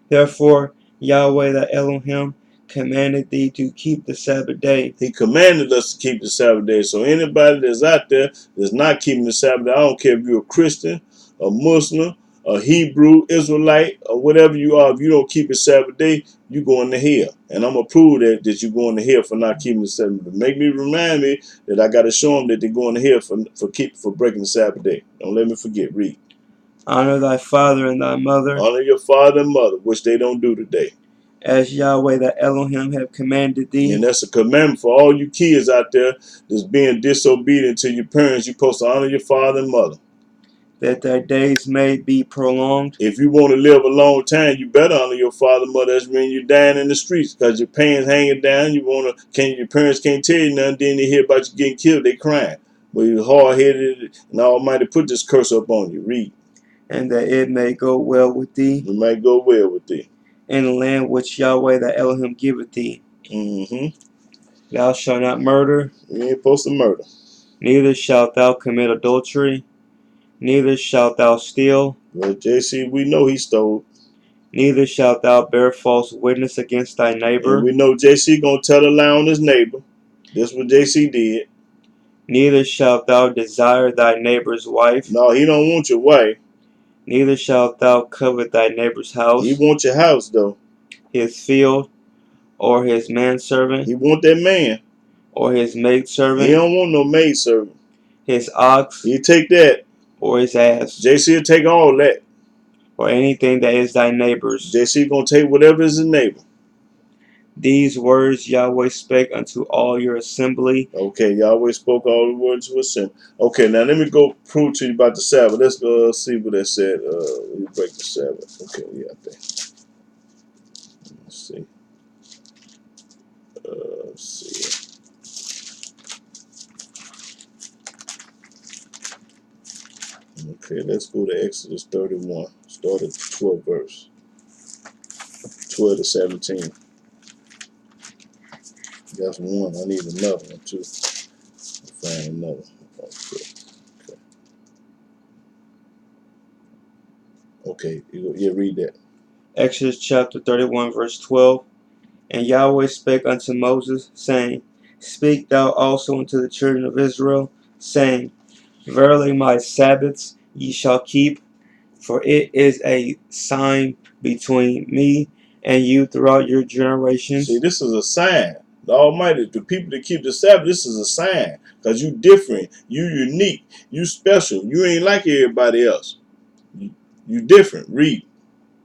Therefore Yahweh thy Elohim commanded thee to keep the Sabbath day.
He commanded us to keep the Sabbath day. So anybody that's out there that's not keeping the Sabbath day, I don't care if you're a Christian, a Muslim, a Hebrew, Israelite, or whatever you are, if you don't keep the Sabbath day, you going to hell. And I'm going to prove that you're going to hell for not keeping the Sabbath day. Make me remind me that I got to show them that they're going to hell for breaking the Sabbath day. Don't let me forget. Read.
Honor thy father and thy mother,
Honor your father and mother, which they don't do today.
as Yahweh thy Elohim have commanded thee.
And that's a commandment for all you kids out there that's being disobedient to your parents. You're supposed to honor your father and mother.
That thy days may be prolonged.
If you want to live a long time, you better honor your father and mother. That's when you're dying in the streets because your pants hanging down. Your parents can't tell you nothing. Then they hear about you getting killed, they crying. But you're hard headed, and Almighty put this curse up on you. Read.
And that it may go well with thee.
It might go well with thee.
In the land which Yahweh thy Elohim giveth thee. Thou shalt not murder.
You ain't supposed to murder.
Neither shalt thou commit adultery. Neither shalt thou steal.
Well, JC, we know he stole.
Neither shalt thou bear false witness against thy neighbor.
And we know JC gonna tell a lie on his neighbor. That's what JC did.
Neither shalt thou desire thy neighbor's wife.
No, he don't want your wife.
Neither shalt thou covet thy neighbor's house.
He want your house though.
His field, or his manservant.
He want that man.
Or his maidservant.
He don't want no maidservant.
His ox.
He take that.
Or his ass.
JC will take all that.
Or anything that is thy neighbor's.
JC gonna take whatever is his neighbor.
These words Yahweh spake unto all your assembly.
Okay, Yahweh spoke all the words to us. Okay, now let me go prove to you about the Sabbath. Let's go see what that said. You break the Sabbath. Okay, yeah, I think. Let's see. Let's see. Okay, let's go to Exodus 31. Start at the 12th verse. 12 to 17. That's one. I need another one too. I'll find another. Okay. Yeah, read that.
Exodus chapter 31 verse 12. And Yahweh spake unto Moses, saying, Speak thou also unto the children of Israel, saying, Verily my Sabbaths ye shall keep, for it is a sign between me and you throughout your generations.
See, this is a sign. The Almighty, the people that keep the Sabbath, this is a sign. Because you different. You unique. You special. You ain't like everybody else. You different. Read.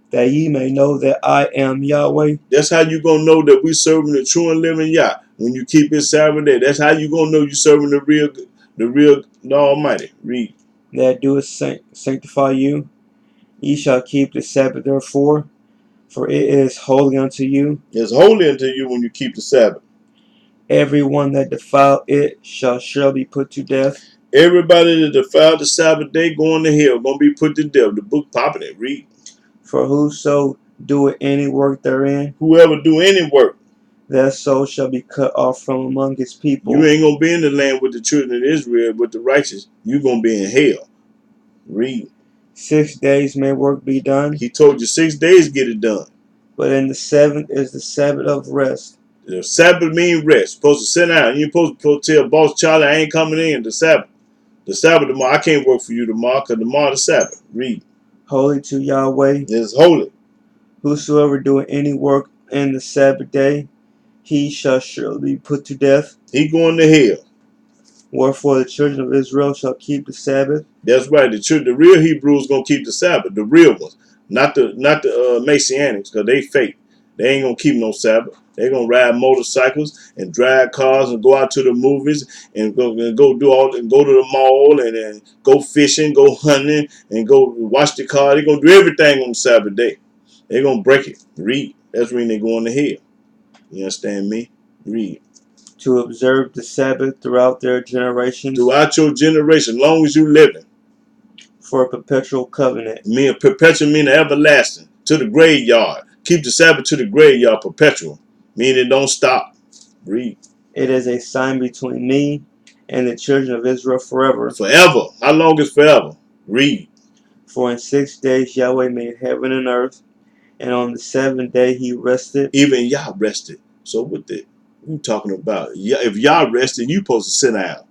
That ye may know that I am Yahweh.
That's how you going to know that we serving the true and living Yah. When you keep his Sabbath day. That's how you going to know you serving the Almighty. Read.
That doeth sanctify you. Ye shall keep the Sabbath therefore, for it is holy unto you.
It's holy unto you when you keep the Sabbath.
Everyone that defile it shall surely be put to death.
Everybody that defile the Sabbath day going to hell, going to be put to death. The book popping it. Read.
For whoso doeth any work therein,
whoever do any work,
that soul shall be cut off from among his people.
You ain't going to be in the land with the children of Israel, with the righteous. You going to be in hell. Read.
6 days may work be done.
He told you 6 days get it done.
But in the seventh is the Sabbath of rest.
The Sabbath means rest. Supposed to sit down. You supposed to tell boss Charlie I ain't coming in the Sabbath. The Sabbath tomorrow. I can't work for you tomorrow because tomorrow the Sabbath. Read.
Holy to Yahweh.
It's holy.
Whosoever doeth any work in the Sabbath day, he shall surely be put to death.
He going to hell.
Wherefore the children of Israel shall keep the Sabbath.
That's right. The real Hebrews gonna keep the Sabbath. The real ones, not the Messianics, because they fake. They ain't gonna keep no Sabbath. They gonna ride motorcycles and drive cars and go out to the movies and go do all and go to the mall and go fishing, go hunting and go wash the car. They gonna do everything on the Sabbath day. They gonna break it. Read. That's when they going to hell. You understand me? Read.
to observe the Sabbath throughout their generations
Throughout your generation, long as you living.
for a perpetual covenant.
Mean perpetual meaning everlasting. To the graveyard. Keep the Sabbath to the graveyard perpetual. Meaning don't stop. Read.
It is a sign between me and the children of Israel forever.
Forever. How long is forever? Read.
For in 6 days Yahweh made heaven and earth, and on the seventh day he rested.
Even Yah rested. So what the you talking about? If Yah rested, you supposed to sit down.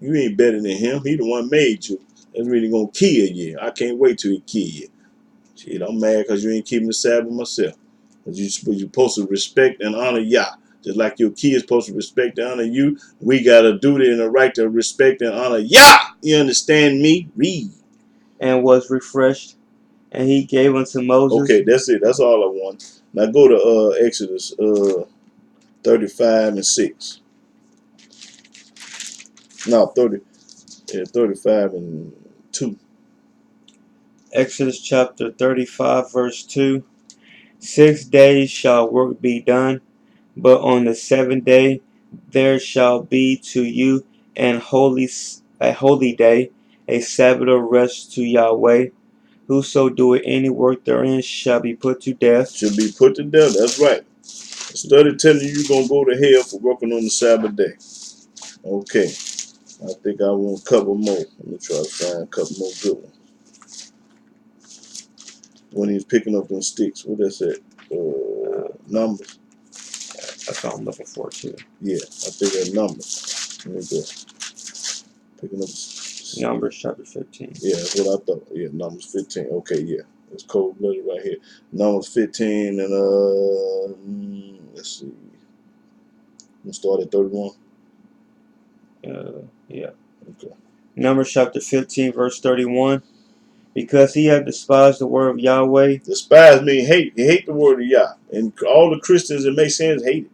You ain't better than him. He the one made you. That's really gonna kill you. I can't wait till he kill you. Shit, I'm mad because you ain't keeping the Sabbath myself. Because you supposed to respect and honor Yah. Just like your kids supposed to respect and honor you, we got a duty and a right to respect and honor Yah. You understand me? Read.
And was refreshed, and he gave unto Moses.
Okay, that's it. That's all I want. Now go to Exodus 35 and 6. No, 35 and 2.
Exodus chapter 35, verse 2. 6 days shall work be done, but on the seventh day there shall be to you a holy day, a Sabbath of rest to Yahweh. Whoso doeth any work therein shall be put to death.
Should be put to death. That's right. Instead of telling you you're going to go to hell for working on the Sabbath day. Okay. I think I want a couple more. Let me try to find a couple more good ones. When he's picking up them sticks. What is that? Numbers.
That's what I'm looking for too.
Yeah, I think that's numbers. Let me go. Picking up.
Numbers chapter 15.
Yeah, that's what I thought. Yeah, Numbers 15. Okay, yeah. It's cold blooded right here. Numbers 15 and let's see. We'll start at 31.
Yeah.
Okay.
Numbers chapter 15, verse 31. Because he hath despised the word of Yahweh.
Despise mean hate. He hate the word of Yah. And all the Christians that make sense hate it.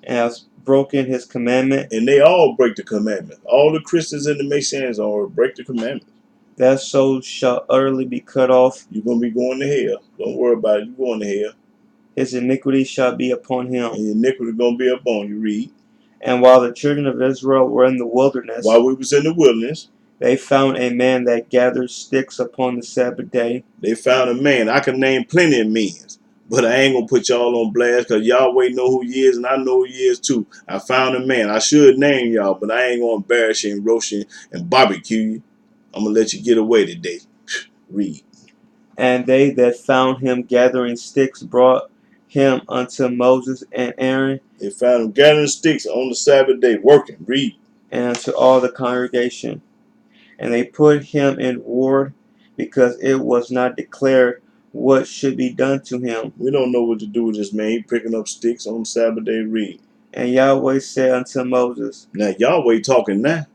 And has broken his commandment.
And they all break the commandment. All the Christians in the Masons are break the commandment.
That soul shall utterly be cut off.
You're going to be going to hell. Don't worry about it. You're going to hell.
His iniquity shall be upon him.
And your iniquity is going to be upon you. Read.
And while the children of Israel were in the wilderness,
while we was in the wilderness,
they found a man that gathered sticks upon the Sabbath day.
They found a man. I can name plenty of men. But I ain't going to put y'all on blast because Yahweh know who he is and I know who he is too. I found a man. I should name y'all, but I ain't going to embarrass you and roast you and barbecue you. I'm going to let you get away today. Read.
And they that found him gathering sticks brought him unto Moses and Aaron.
They found him gathering sticks on the Sabbath day, working. Read.
And unto all the congregation. And they put him in ward, because it was not declared what should be done to him.
We don't know what to do with this man. He picking up sticks on Sabbath day. Read.
And Yahweh said unto Moses.
Now Yahweh talking now.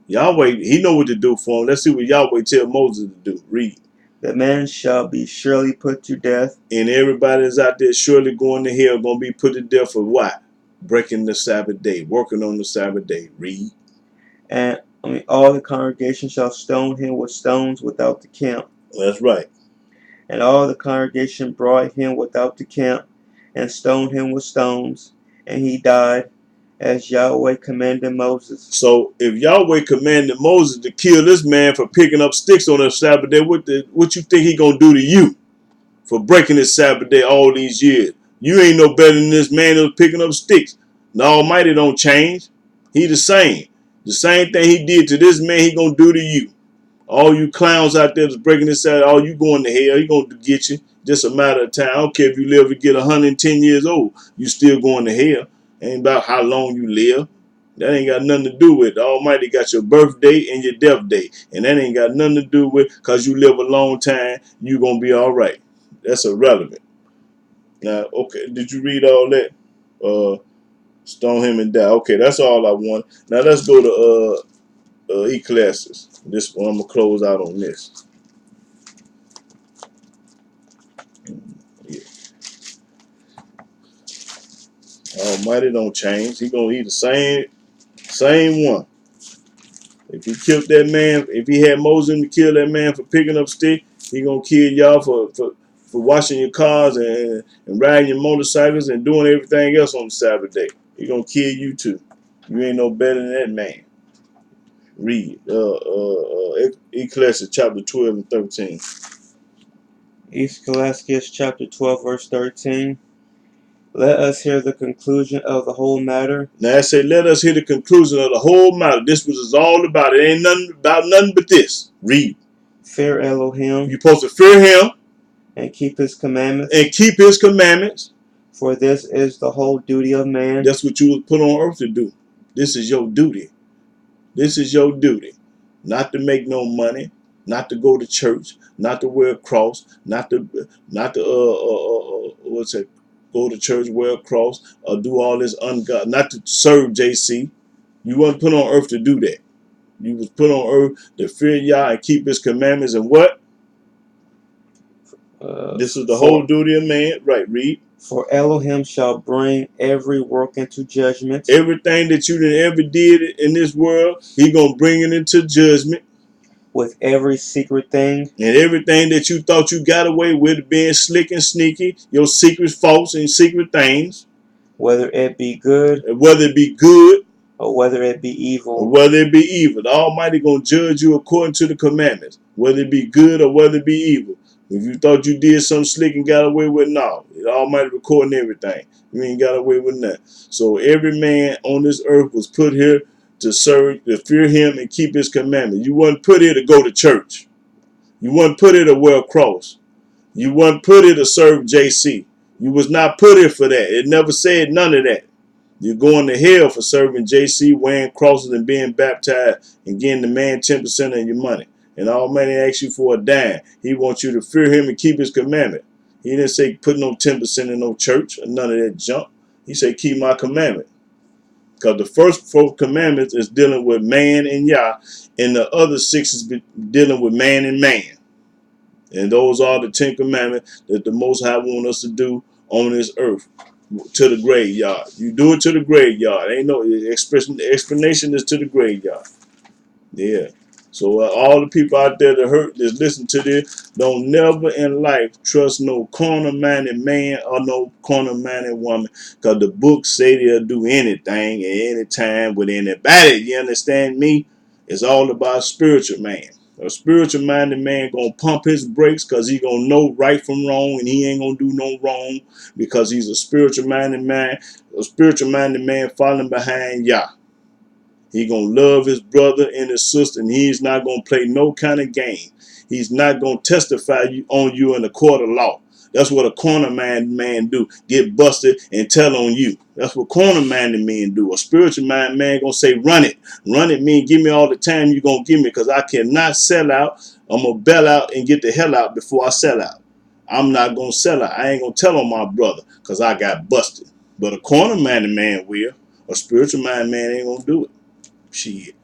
Yahweh, he know what to do for him. Let's see what Yahweh tell Moses to do. Read.
The man shall be surely put to death.
And everybody that's out there surely going to hell going to be put to death for what? Breaking the Sabbath day, working on the Sabbath day. Read.
And all the congregation shall stone him with stones without the camp.
That's right.
And all the congregation brought him without the camp, and stoned him with stones, and he died, as Yahweh commanded Moses.
So if Yahweh commanded Moses to kill this man for picking up sticks on the Sabbath day, what you think he gonna do to you for breaking this Sabbath day all these years? You ain't no better than this man that was picking up sticks. The Almighty don't change. He the same. The same thing he did to this man, he gonna do to you. All you clowns out there that's breaking this out, all you going to hell, he gonna get you. Just a matter of time. I don't care if you live to get 110 years old, you still going to hell. Ain't about how long you live. That ain't got nothing to do with it. The Almighty got your birthday and your death day. And that ain't got nothing to do with because you live a long time, you going to be all right. That's irrelevant. Now, okay, did you read all that? Stone him and die. Okay, that's all I want. Now let's go to Ecclesiastes. This one, I'm going to close out on this. Yeah. Almighty don't change. He going to eat the same one. If he killed that man, if he had Moses to kill that man for picking up stick, he gonna kill y'all for washing your cars and riding your motorcycles and doing everything else on the Sabbath day. He gonna kill you too. You ain't no better than that man. Read Ecclesiastes chapter 12 and 13.
Ecclesiastes chapter 12, verse 13. Let us hear the conclusion of the whole matter.
Now I say, let us hear the conclusion of the whole matter. This was all about. It ain't nothing about nothing but this. Read.
Fear Elohim.
You're supposed to fear him
And keep his commandments.
and keep his commandments.
For this is the whole duty of man.
That's what you was put on earth to do. This is your duty. This is your duty. Not to make no money, not to go to church, not to wear a cross, not to what's it? Go to church, wear a cross, or do all this ungod, not to serve JC. You wasn't put on earth to do that. You was put on earth to fear Yah and keep his commandments and what? This is the whole duty of man. Right, read.
For Elohim shall bring every work into judgment.
Everything that you ever did in this world, he gonna bring it into judgment.
With every secret thing.
And everything that you thought you got away with, being slick and sneaky, your secret faults and secret things.
Whether it be good.
Whether it be good.
Or whether it be evil.
Or whether it be evil. The Almighty gonna judge you according to the commandments. Whether it be good or whether it be evil. If you thought you did something slick and got away with, no. The Almighty recording everything. You ain't got away with nothing. So every man on this earth was put here to serve, to fear him and keep his commandments. You wasn't put here to go to church. You wasn't put here to wear a cross. You wasn't put here to serve JC. You was not put here for that. It never said none of that. You're going to hell for serving JC, wearing crosses and being baptized and getting the man 10% of your money. And Almighty asks you for a dime. He wants you to fear him and keep his commandment. He didn't say put no 10% in no church or none of that junk. He said keep my commandment. Because the first 4 commandments is dealing with man and Yah, and the other 6 is dealing with man and man. And those are the 10 commandments that the Most High wants us to do on this earth, to the graveyard. You do it to the graveyard. Ain't no expression. The explanation is to the graveyard. Yeah. So all the people out there that listen to this, don't never in life trust no corner-minded man or no corner-minded woman, because the books say they'll do anything at any time with anybody. You understand me? It's all about spiritual man. A spiritual-minded man gonna pump his brakes because he gonna know right from wrong, and he ain't gonna do no wrong because he's a spiritual-minded man. A spiritual-minded man following behind Yah. He gonna love his brother and his sister, and he's not gonna play no kind of game. He's not gonna testify on you in the court of law. That's what a corner man do. Get busted and tell on you. That's what corner minded men do. A spiritual mind man gonna say, run it. Run it mean give me all the time you gonna give me, because I cannot sell out. I'm gonna bail out and get the hell out before I sell out. I'm not gonna sell out. I ain't gonna tell on my brother because I got busted. But a corner minded man will. A spiritual mind man ain't gonna do it. Shit.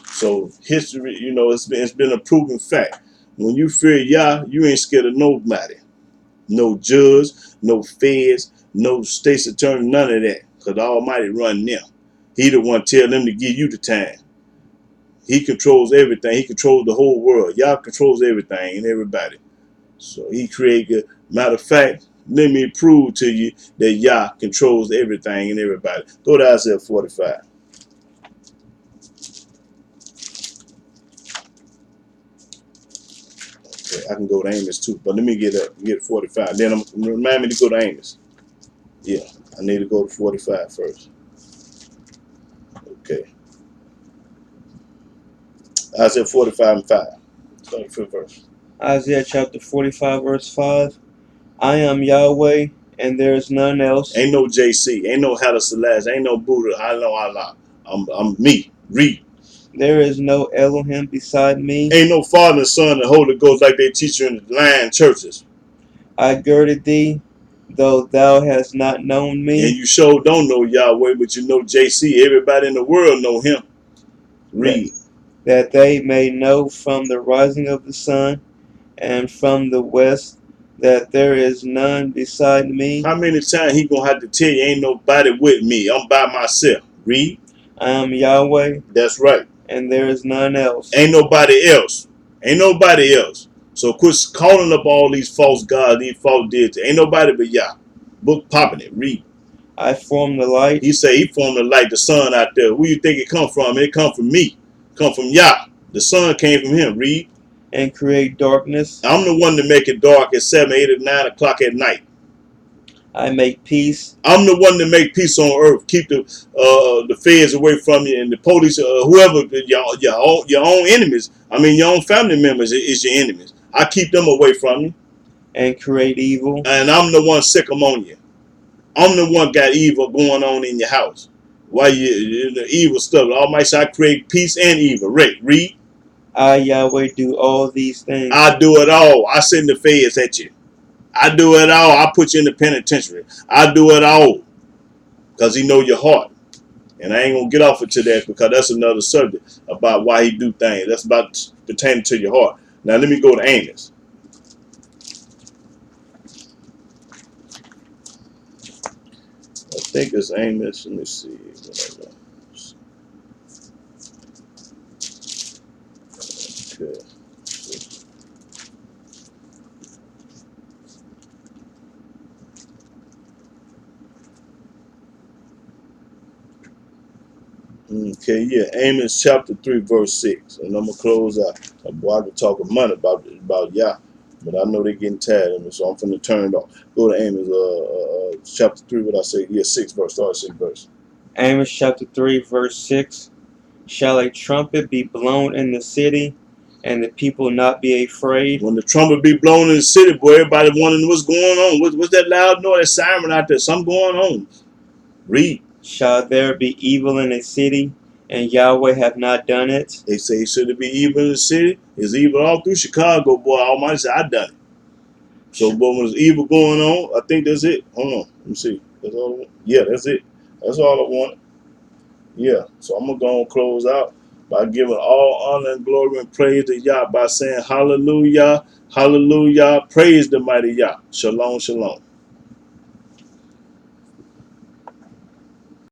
So history, it's been a proven fact. When you fear Yah, you ain't scared of nobody. No judge, no feds, no state's attorney, none of that. Because the Almighty run them. He the one tell them to give you the time. He controls everything. He controls the whole world. Yah controls everything and everybody. So he created, matter of fact, let me prove to you that Yah controls everything and everybody. Go to Isaiah 45. I can go to Amos too, but let me get 45. Then remind me to go to Amos. Yeah, I need to go to 45 first. Okay. Isaiah 45 and 5. 25th verse.
Isaiah chapter 45, verse 5. I am Yahweh, and there is none else.
Ain't no JC. Ain't no Haile Selassie. Ain't no Buddha. I know Allah. I'm me. Read.
There is no Elohim beside me.
Ain't no Father, Son, and Holy Ghost like they teach you in the lying churches.
I girded thee, though thou hast not known me.
And you sure don't know Yahweh, but you know JC. Everybody in the world know him. Read.
That they may know from the rising of the sun and from the west that there is none beside me.
How many times he gonna have to tell you ain't nobody with me? I'm by myself. Read.
I am Yahweh.
That's right.
And there is none else.
Ain't nobody else. Ain't nobody else. So quit calling up all these false gods, these false deities. Ain't nobody but Yah. Book popping it. Read.
I form the light.
He said he formed the light, the sun out there. Where you think it come from? It come from me. Come from Yah. The sun came from him. Read.
And create darkness.
I'm the one to make it dark at 7, 8, or 9 o'clock at night.
I make peace.
I'm the one to make peace on earth. Keep the feds away from you, and the police, whoever, your own enemies. I mean, your own family members is your enemies. I keep them away from you.
And create evil.
And I'm the one sick among you. I'm the one got evil going on in your house. Why you the evil stuff? Almighty say I create peace and evil. Read.
I, Yahweh, do all these things.
I do it all. I send the feds at you. I do it all. I put you in the penitentiary. I do it all. Because he know your heart. And I ain't going to get off into that because that's another subject about why he do things. That's about pertaining to your heart. Now let me go to Amos. I think it's Amos. Let me see. Okay. Okay, yeah, Amos chapter 3, verse 6. And I'm going to close out. Boy, I could talk a month about Yah, but I know they're getting tired of me, so I'm finna turn it off. Go to Amos chapter 3, what I say? Yeah, 6 verse. Start 6 verse.
Amos chapter 3, verse 6. Shall a trumpet be blown in the city, and the people not be afraid?
When the trumpet be blown in the city, boy, everybody wondering what's going on. What's that loud noise, that siren out there? Something going on. Read.
Shall there be evil in a city, and Yahweh have not done it?
They say, should it be evil in the city? It's evil all through Chicago, boy. Almighty said, I done it. So, but when there's evil going on, I think that's it. Hold on. Let me see. That's all I want. Yeah, that's it. That's all I want. Yeah. So I'm going to go and close out by giving all honor and glory and praise to Yah by saying hallelujah, hallelujah, praise the mighty Yah. Shalom, shalom.